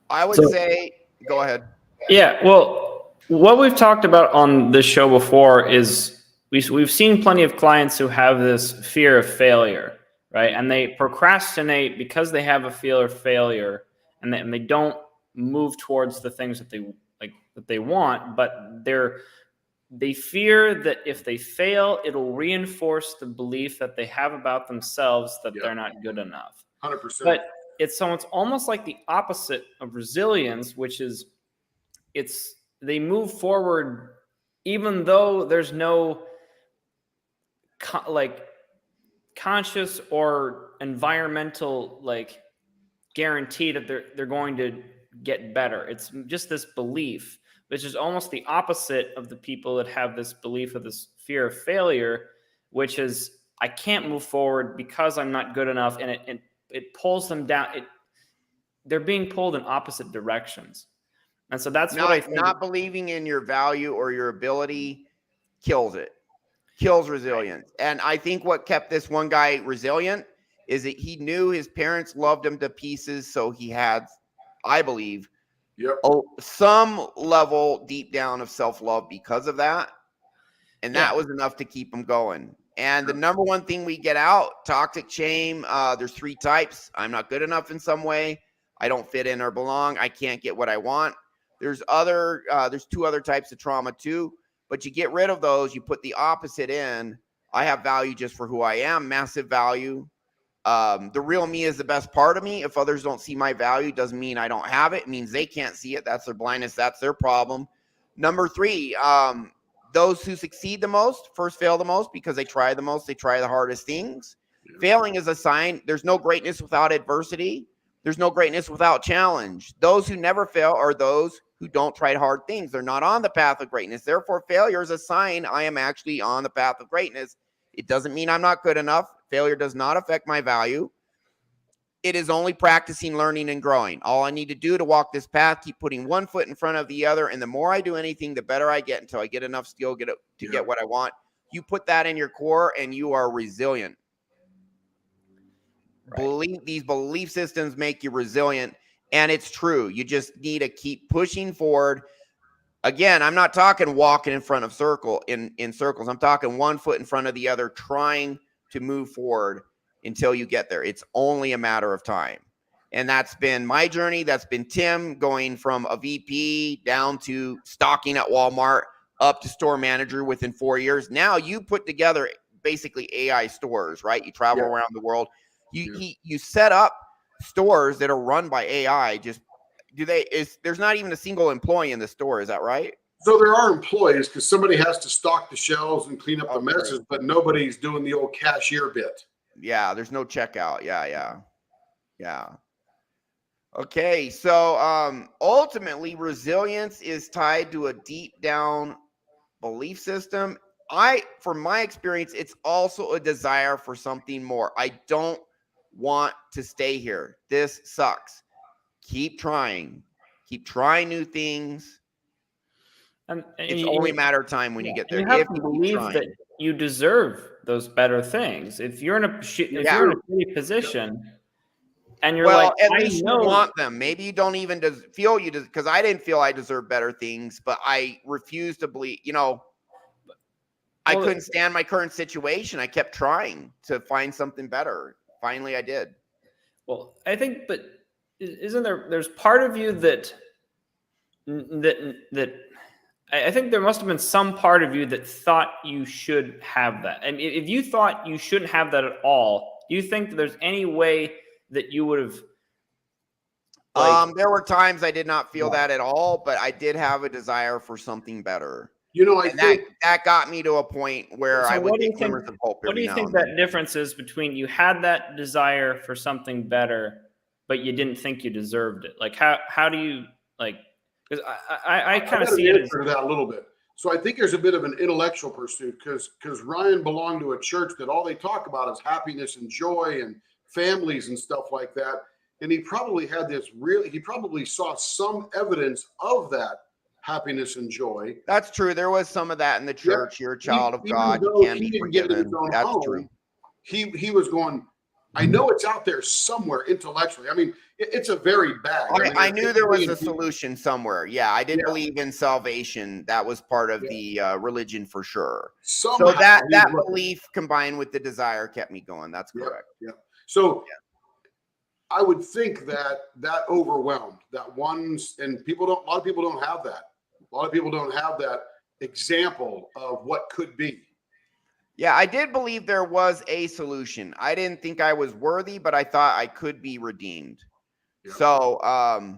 I would say, go ahead. Yeah, well, what we've talked about on this show before is we've seen plenty of clients who have this fear of failure, right? And they procrastinate because they have a fear of failure, and they don't move towards the things that they want, but they fear that if they fail, it'll reinforce the belief that they have about themselves that they're not good enough. 100%. But it's almost like the opposite of resilience, which is they move forward even though there's no conscious or environmental guarantee that they're going to get better. It's just this belief, which is almost the opposite of the people that have this belief of this fear of failure, which is I can't move forward because I'm not good enough, and it pulls them down. They're being pulled in opposite directions. And so that's what I think. Not believing in your value or your ability kills resilience. And I think what kept this one guy resilient is that he knew his parents loved him to pieces. So he had, I believe, some level deep down of self-love because of that. And that was enough to keep him going. And the number one thing we get out, toxic shame, there's 3 types. I'm not good enough in some way. I don't fit in or belong. I can't get what I want. There's 2 other types of trauma too, but you get rid of those. You put the opposite in. I have value just for who I am, massive value. The real me is the best part of me. If others don't see my value, doesn't mean I don't have it. It means they can't see it. That's their blindness. That's their problem. Number 3, those who succeed the most first fail the most because they try the most. They try the hardest things. Failing is a sign. There's no greatness without adversity. There's no greatness without challenge. Those who never fail are those who don't try hard things. They're not on the path of greatness. Therefore, failure is a sign I am actually on the path of greatness. It doesn't mean I'm not good enough. Failure does not affect my value. It is only practicing, learning, and growing. All I need to do to walk this path, keep putting one foot in front of the other. And the more I do anything, the better I get until I get enough skill to get what I want. You put that in your core and you are resilient. Right. These belief systems make you resilient, and it's true. You just need to keep pushing forward. Again, I'm not talking walking in front of in circles. I'm talking one foot in front of the other, trying to move forward until you get there. It's only a matter of time. And that's been my journey. That's been Tim going from a VP down to stocking at Walmart up to store manager within 4 years. Now you put together basically AI stores, right? You travel around the world. You set up stores that are run by AI. There's not even a single employee in the store. Is that right? So there are employees because somebody has to stock the shelves and clean up the messes, but nobody's doing the old cashier bit. Yeah, there's no checkout. Yeah. Okay, so ultimately, resilience is tied to a deep down belief system. From my experience, it's also a desire for something more. I don't want to stay here. This sucks. Keep trying new things. And it's only a matter of time when you get there. You have to believe that you deserve those better things. If you're in a shitty position and you're at least you want them. Maybe you don't even feel because I didn't feel I deserve better things, but I refused to believe, I couldn't stand my current situation. I kept trying to find something better. Finally, I did. Well, I think, but isn't there's part of you that I think there must have been some part of you that thought you should have that. And if you thought you shouldn't have that at all, do you think that there's any way that you would have? There were times I did not feel that at all, but I did have a desire for something better. I think that got me to a point where I would get glimmers of hope. What do you think that difference is between you had that desire for something better, but you didn't think you deserved it? Like how do you because I kind of see it as that a little bit. So I think there's a bit of an intellectual pursuit because Ryan belonged to a church that all they talk about is happiness and joy and families and stuff like that. And he probably had he probably saw some evidence of that happiness and joy. That's true. There was some of that in the church. You're a child of Even God. You though can he be didn't get it in his forgiven. own That's home, true. He was going, I know it's out there somewhere intellectually. I mean, it's a very bad. I knew there was a solution somewhere. Yeah, I did believe in salvation. That was part of the religion for sure. Somehow, so that belief combined with the desire kept me going. That's correct. Yeah. So I would think that overwhelmed that one's, and a lot of people don't have that. A lot of people don't have that example of what could be. Yeah, I did believe there was a solution. I didn't think I was worthy, but I thought I could be redeemed. Yeah. So,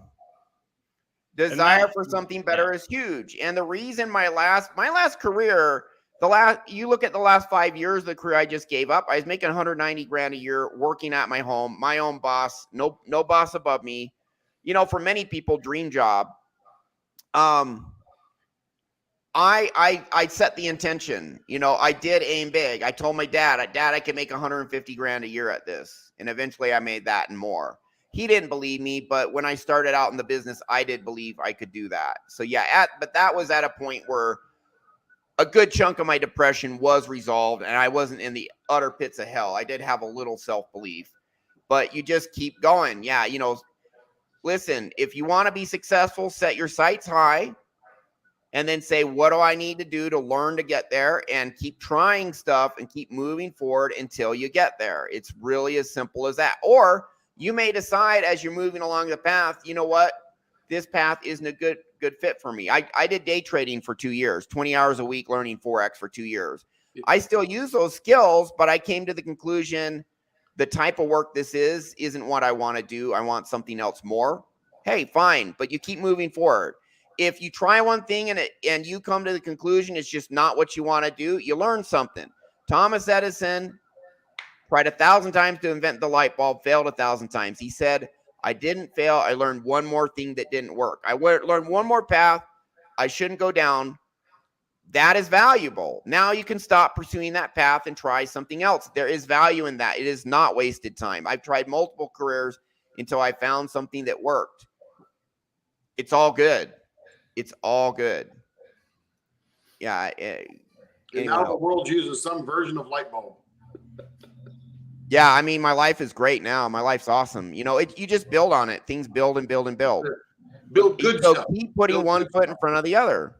desire for something better is huge. And the reason my last career, you look at the last 5 years of the career I just gave up, I was making 190 grand a year, working at my home, my own boss, no boss above me. You know, for many people, dream job. I set the intention, you know, I did aim big. I told my dad, I could make 150 grand a year at this. And eventually I made that and more. He didn't believe me, but when I started out in the business, I did believe I could do that. So yeah, but that was at a point where a good chunk of my depression was resolved and I wasn't in the utter pits of hell. I did have a little self-belief, but you just keep going. Yeah. You know, listen, if you want to be successful, set your sights high. And then say, what do I need to do to learn to get there, and keep trying stuff and keep moving forward until you get there. It's really as simple as that. Or you may decide as you're moving along the path, you know what, this path isn't a good fit for me. I did day trading for 2 years, 20 hours a week, learning Forex for 2 years. I still use those skills, but I came to the conclusion the type of work this isn't what I want to do. I want something else more. Hey, fine, but you keep moving forward. If you try one thing and you come to the conclusion it's just not what you want to do, you learn something. Thomas Edison tried 1,000 times to invent the light bulb, failed 1,000 times. He said, I didn't fail. I learned one more thing that didn't work. I learned one more path I shouldn't go down. That is valuable. Now you can stop pursuing that path and try something else. There is value in that. It is not wasted time. I've tried multiple careers until I found something that worked. It's all good. It's all good. Yeah. And now the world uses some version of light bulb. Yeah, I mean, my life is great now. My life's awesome. You know, you just build on it. Things build and build and build. Build good stuff. Keep putting one foot in front of the other.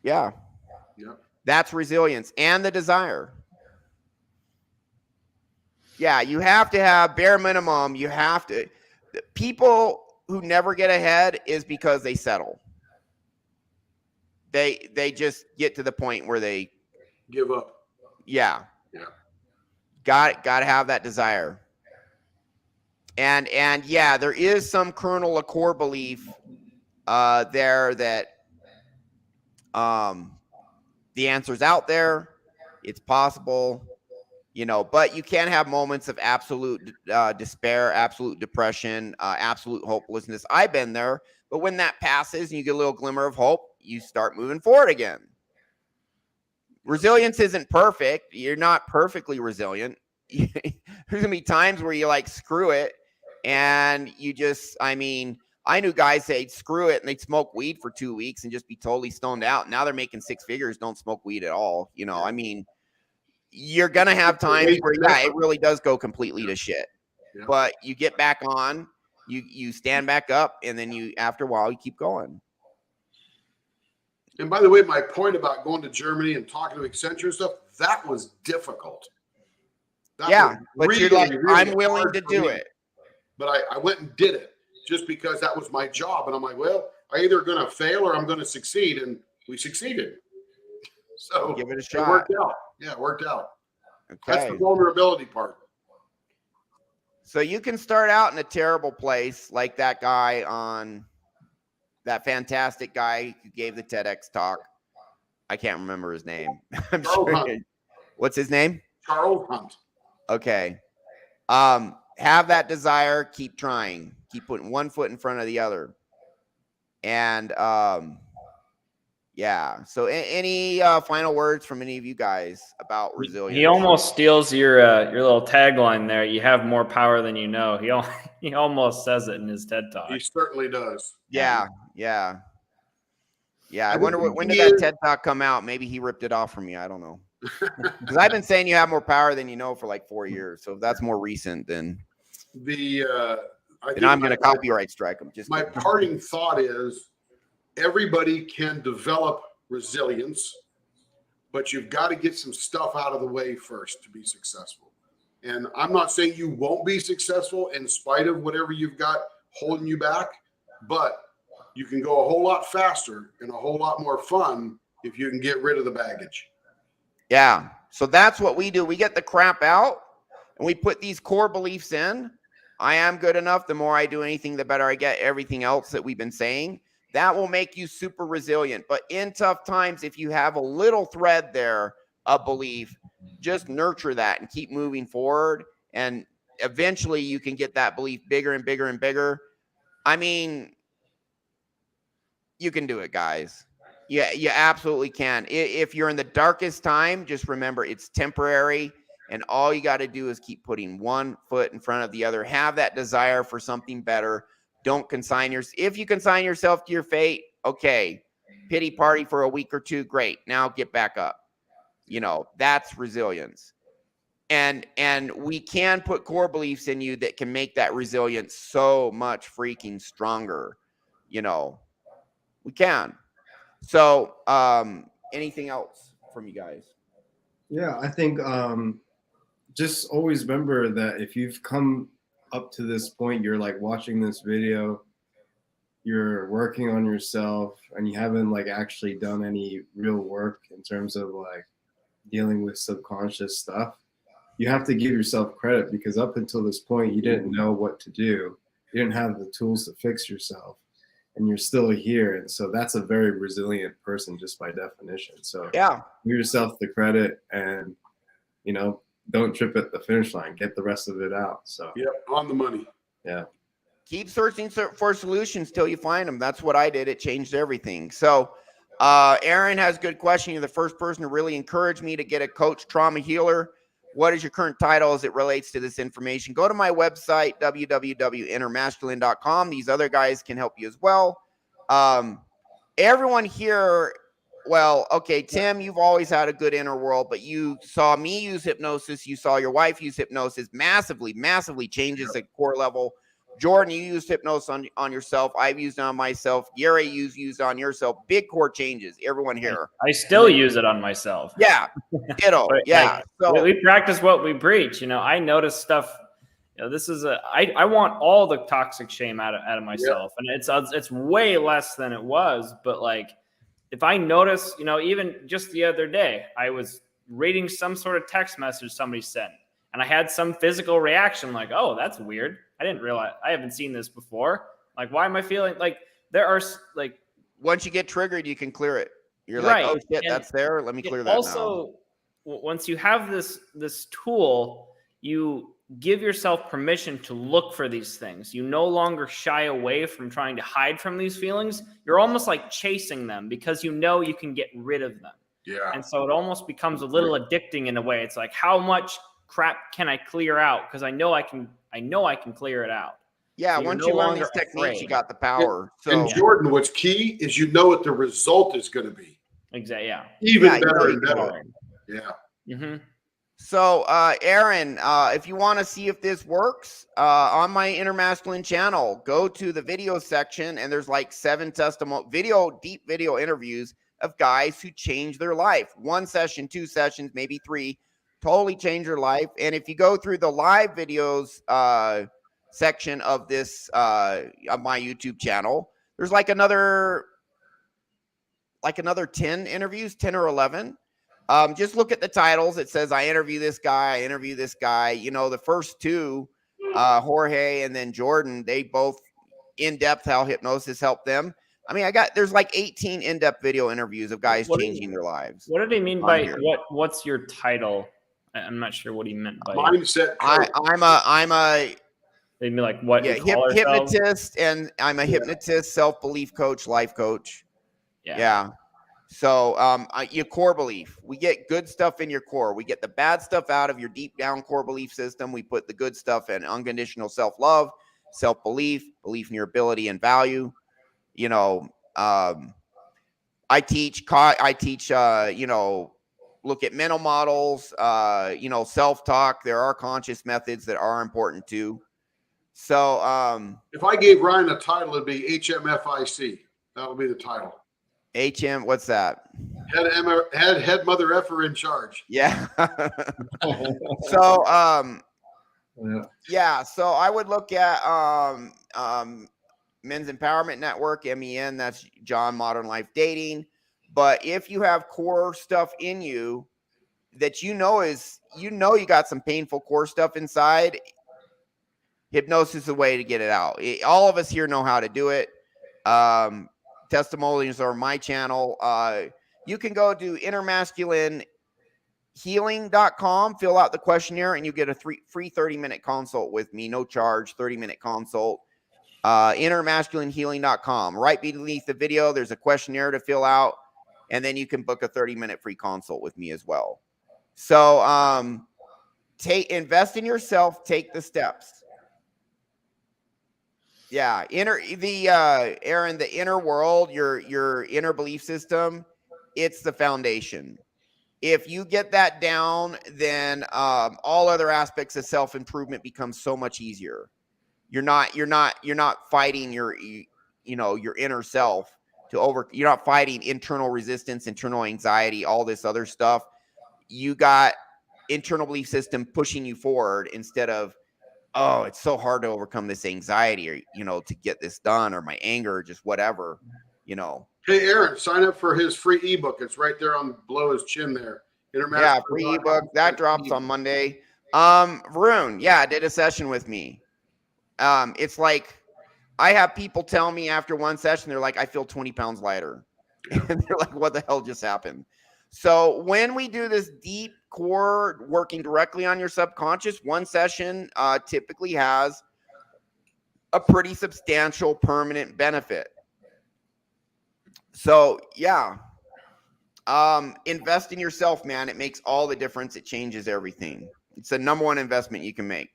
Yeah. Yep. That's resilience and the desire. Yeah, you have to have bare minimum. You have to. People who never get ahead is because they settle. They just get to the point where they give up. Yeah. Yeah. Got to have that desire. And yeah, there is some kernel of core belief there that the answer's out there. It's possible. You know, but you can have moments of absolute despair, absolute depression, absolute hopelessness. I've been there, but when that passes and you get a little glimmer of hope, you start moving forward again. Resilience isn't perfect. You're not perfectly resilient. There's gonna be times where you like, screw it. And you just, I mean, I knew guys say screw it and they'd smoke weed for 2 weeks and just be totally stoned out. Now they're making 6 figures, don't smoke weed at all. You know, I mean, you're going to have times where, yeah, it really does go completely to shit. Yeah. But you get back on, you stand back up, and then after a while, you keep going. And by the way, my point about going to Germany and talking to Accenture and stuff, that was difficult. But really, you're like, really I'm willing to do it. But I went and did it just because that was my job. And I'm like, well, I'm either going to fail or I'm going to succeed. And we succeeded. So give it a shot. It worked out. Yeah, it worked out. Okay. That's the vulnerability part. So you can start out in a terrible place like that guy that fantastic guy who gave the TEDx talk. I can't remember his name. I'm sure. What's his name? Charles Hunt. Okay. Have that desire, keep trying, keep putting one foot in front of the other. And yeah. So any final words from any of you guys about resilience? He almost steals your little tagline there. You have more power than you know. He almost says it in his TED Talk. He certainly does. Yeah. Yeah. Yeah. I And wonder the when thing did that is- TED Talk come out? Maybe he ripped it off from me. I don't know. Because I've been saying you have more power than you know for like 4 years. So if that's more recent, then I I'm going to think copyright strike him. Just my kidding. parting thought is everybody can develop resilience, but you've got to get some stuff out of the way first to be successful. And I'm not saying you won't be successful in spite of whatever you've got holding you back, but you can go a whole lot faster and a whole lot more fun if you can get rid of the baggage. Yeah. So that's what we do. We get the crap out and we put these core beliefs in. I am good enough. The more I do anything, the better I get. Everything else that we've been saying, that will make you super resilient. But in tough times, if you have a little thread there of belief, just nurture that and keep moving forward. And eventually you can get that belief bigger and bigger and bigger. I mean, you can do it, guys. Yeah, you absolutely can. If you're in the darkest time, just remember it's temporary. And all you got to do is keep putting one foot in front of the other. Have that desire for something better. Don't consign if you consign yourself to your fate, okay, pity party for a week or two, great. Now get back up. You know, that's resilience. And we can put core beliefs in you that can make that resilience so much freaking stronger. You know, we can. So, anything else from you guys? Yeah, I think just always remember that if you've come up to this point, you're like watching this video, you're working on yourself, and you haven't like actually done any real work in terms of like dealing with subconscious stuff. You have to give yourself credit because up until this point, you didn't know what to do. You didn't have the tools to fix yourself, and you're still here. And so that's a very resilient person just by definition. So Yeah, give yourself the credit and, you know, don't trip at the finish line. Get the rest of it out. So Yep, on the money. yeah. keep searching for solutions till you find them. That's what I did. It changed everything. So, Aaron has a good question. You're the first person to really encourage me to get a coach trauma healer. What is your current title as it relates to this information? Go to my website, www.innermasculine.com. These other guys can help you as well. Everyone here, well, okay, Tim, you've always had a good inner world, but you saw me use hypnosis. You saw your wife use hypnosis. Massively changes the core level. Jordan, you used hypnosis on yourself. I've used it on myself. Gary, used on yourself. Big core changes. Everyone here. I still use it on myself. Yeah. Ditto. Yeah. Like, so we practice what we preach. You know, I notice stuff. You know, this is I want all the toxic shame out of myself, and it's way less than it was. But like, if I notice, you know, even just the other day, I was reading some sort of text message somebody sent, and I had some physical reaction, like, "Oh, that's weird. I didn't realize. I haven't seen this before. Like, why am I feeling like there are like." Once you get triggered, you can clear it. You're right. like, oh shit, And that's there. Let me clear that also, now. Once you have this tool, you give yourself permission to look for these things. You no longer shy away from trying to hide from these feelings. You're almost like chasing them because you know you can get rid of them. Yeah. And so it almost becomes a little addicting in a way. It's like, how much crap can I clear out? Because I know I can clear it out. Yeah, So you're once no you learn longer these techniques, afraid. you got the power. And So Jordan, what's key is you know what the result is going to be. Exactly. Yeah. Even Yeah, you better know and you better. Yeah. Mm-hmm. So, Aaron, if you want to see if this works, on my Inner Masculine channel, go to the video section, and there's like 7 deep video interviews of guys who changed their life. 1 session, 2 sessions, maybe 3, totally changed their life. And if you go through the live videos section of this of my YouTube channel, there's like another 10 interviews, 10 or 11. Just look at the titles. It says, I interview this guy. You know, the first 2, Jorge and then Jordan, they both in-depth how hypnosis helped them. I mean, there's like 18 in-depth video interviews of guys changing their lives. What did he mean by what's your title? I'm not sure what he meant by mindset. I'm a they mean like what? Yeah, hypnotist, and I'm a hypnotist, self-belief coach, life coach. Yeah. So your core belief, we get good stuff in your core. We get the bad stuff out of your deep down core belief system. We put the good stuff in: unconditional self-love, self-belief, belief in your ability and value. You know, I teach, you know, look at mental models, you know, self-talk. There are conscious methods that are important too. So, if I gave Ryan a title, it'd be HMFIC. That'll be the title. what's that? Head mother effer in charge. Yeah. So, Yeah. yeah, so I would look at Men's Empowerment Network, MEN, that's John Modern Life Dating. But if you have core stuff in you that you know you got some painful core stuff inside, hypnosis is the way to get it out. All of us here know how to do it. Testimonials are my channel. You can go to innermasculinehealing.com, fill out the questionnaire, and you get a free 30-minute consult with me, no charge, 30-minute consult. Innermasculinehealing.com. Right beneath the video, there's a questionnaire to fill out, and then you can book a 30-minute free consult with me as well. So invest in yourself, take the steps. Yeah, Aaron, the inner world, your inner belief system, it's the foundation. If you get that down, then all other aspects of self-improvement become so much easier. You're not fighting your inner self you're not fighting internal resistance, internal anxiety, all this other stuff. You got internal belief system pushing you forward instead of, oh, it's so hard to overcome this anxiety, or, you know, to get this done, or my anger, or just whatever, you know. Hey, Aaron, sign up for his free ebook. It's right there on below his chin there. Yeah, free ebook that drops on Monday. Varun, yeah, did a session with me. It's like, I have people tell me after one session, they're like, I feel 20 pounds lighter. And they're like, what the hell just happened? So when we do this deep core working directly on your subconscious, one session typically has a pretty substantial permanent benefit. So yeah, invest in yourself, man. It makes all the difference. It changes everything. It's the number one investment you can make.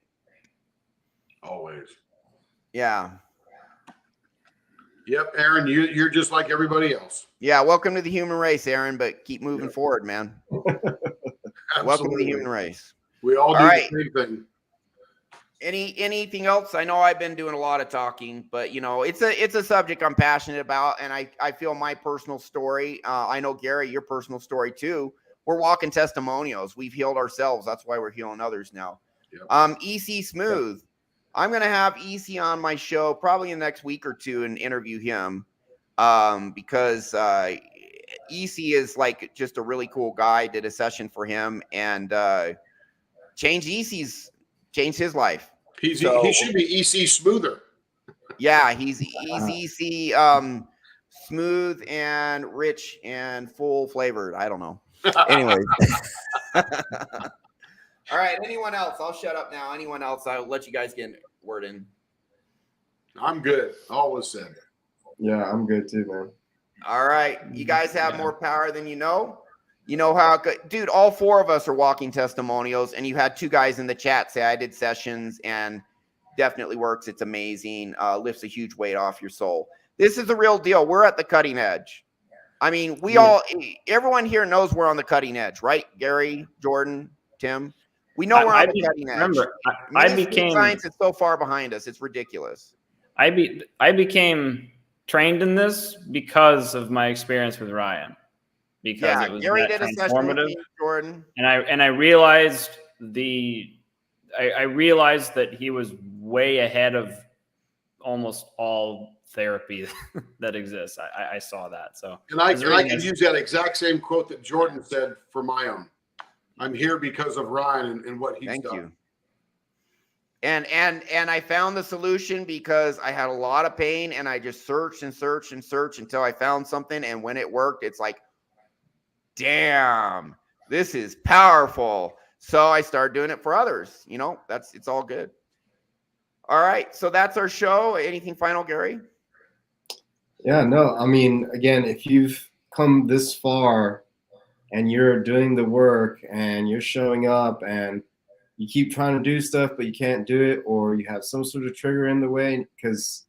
Always. Yeah. Yep, Aaron, you're just like everybody else. Yeah, welcome to the human race, Aaron, but keep moving forward, man. Welcome to the human race. We all do the same thing. Anything else? I know I've been doing a lot of talking, but you know, it's a subject I'm passionate about, and I feel my personal story. I know, Gary, your personal story too. We're walking testimonials. We've healed ourselves. That's why we're healing others now. Yep. EC Smooth. Yep. I'm going to have EC on my show probably in the next week or two and interview him because EC is like just a really cool guy. Did a session for him and changed his life. He should be EC Smoother. Yeah, he's EC smooth and rich and full flavored. I don't know. Anyways. All right. Anyone else? I'll shut up now. Anyone else? I'll let you guys get a word in. I'm good. All was said. Yeah, I'm good too, man. All right. You guys have more power than you know. You know how good, dude, all four of us are walking testimonials, and you had two guys in the chat say I did sessions and definitely works. It's amazing. Lifts a huge weight off your soul. This is the real deal. We're at the cutting edge. I mean, everyone here knows we're on the cutting edge, right? Gary, Jordan, Tim. We know we're on the cutting edge. Remember, science is so far behind us. It's ridiculous. I became trained in this because of my experience with Ryan. Because it was Gary did a session with me, Jordan. And I realized I realized that he was way ahead of almost all therapy that exists. I saw that. So and I can use that exact same quote that Jordan said for my own. I'm here because of Ryan and what he's done. Thank you. And I found the solution because I had a lot of pain and I just searched and searched and searched until I found something. And when it worked, it's like, damn, this is powerful. So I started doing it for others. You know, it's all good. All right. So that's our show. Anything final, Gary? Yeah, no, I mean, again, if you've come this far and you're doing the work and you're showing up and you keep trying to do stuff, but you can't do it, or you have some sort of trigger in the way, because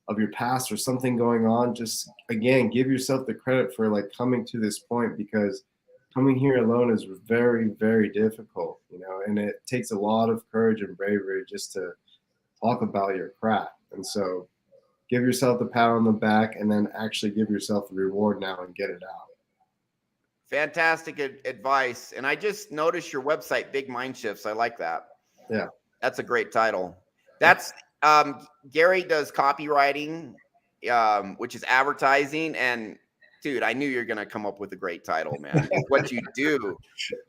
of your past or something going on, just again, give yourself the credit for like coming to this point, because coming here alone is very, very difficult, you know, and it takes a lot of courage and bravery just to talk about your crap. And so give yourself the pat on the back and then actually give yourself the reward now and get it out. Fantastic advice. And I just noticed your website, Big Mind Shifts. I like that. Yeah. That's a great title. That's Gary does copywriting, which is advertising. And dude, I knew you're going to come up with a great title, man. It's what you do.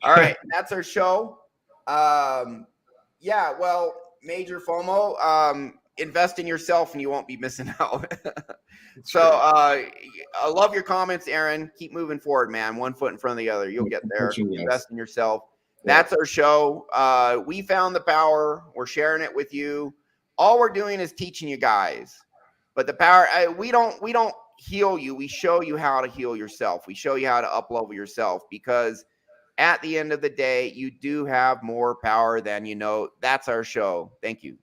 All right. That's our show. Yeah. Well, Major FOMO, invest in yourself and you won't be missing out. So I love your comments, Aaron. Keep moving forward, man. One foot in front of the other. You'll get there. Invest in yourself. That's our show. We found the power. We're sharing it with you. All we're doing is teaching you guys. But the power, we don't heal you. We show you how to heal yourself. We show you how to up-level yourself, because at the end of the day, you do have more power than you know. That's our show. Thank you.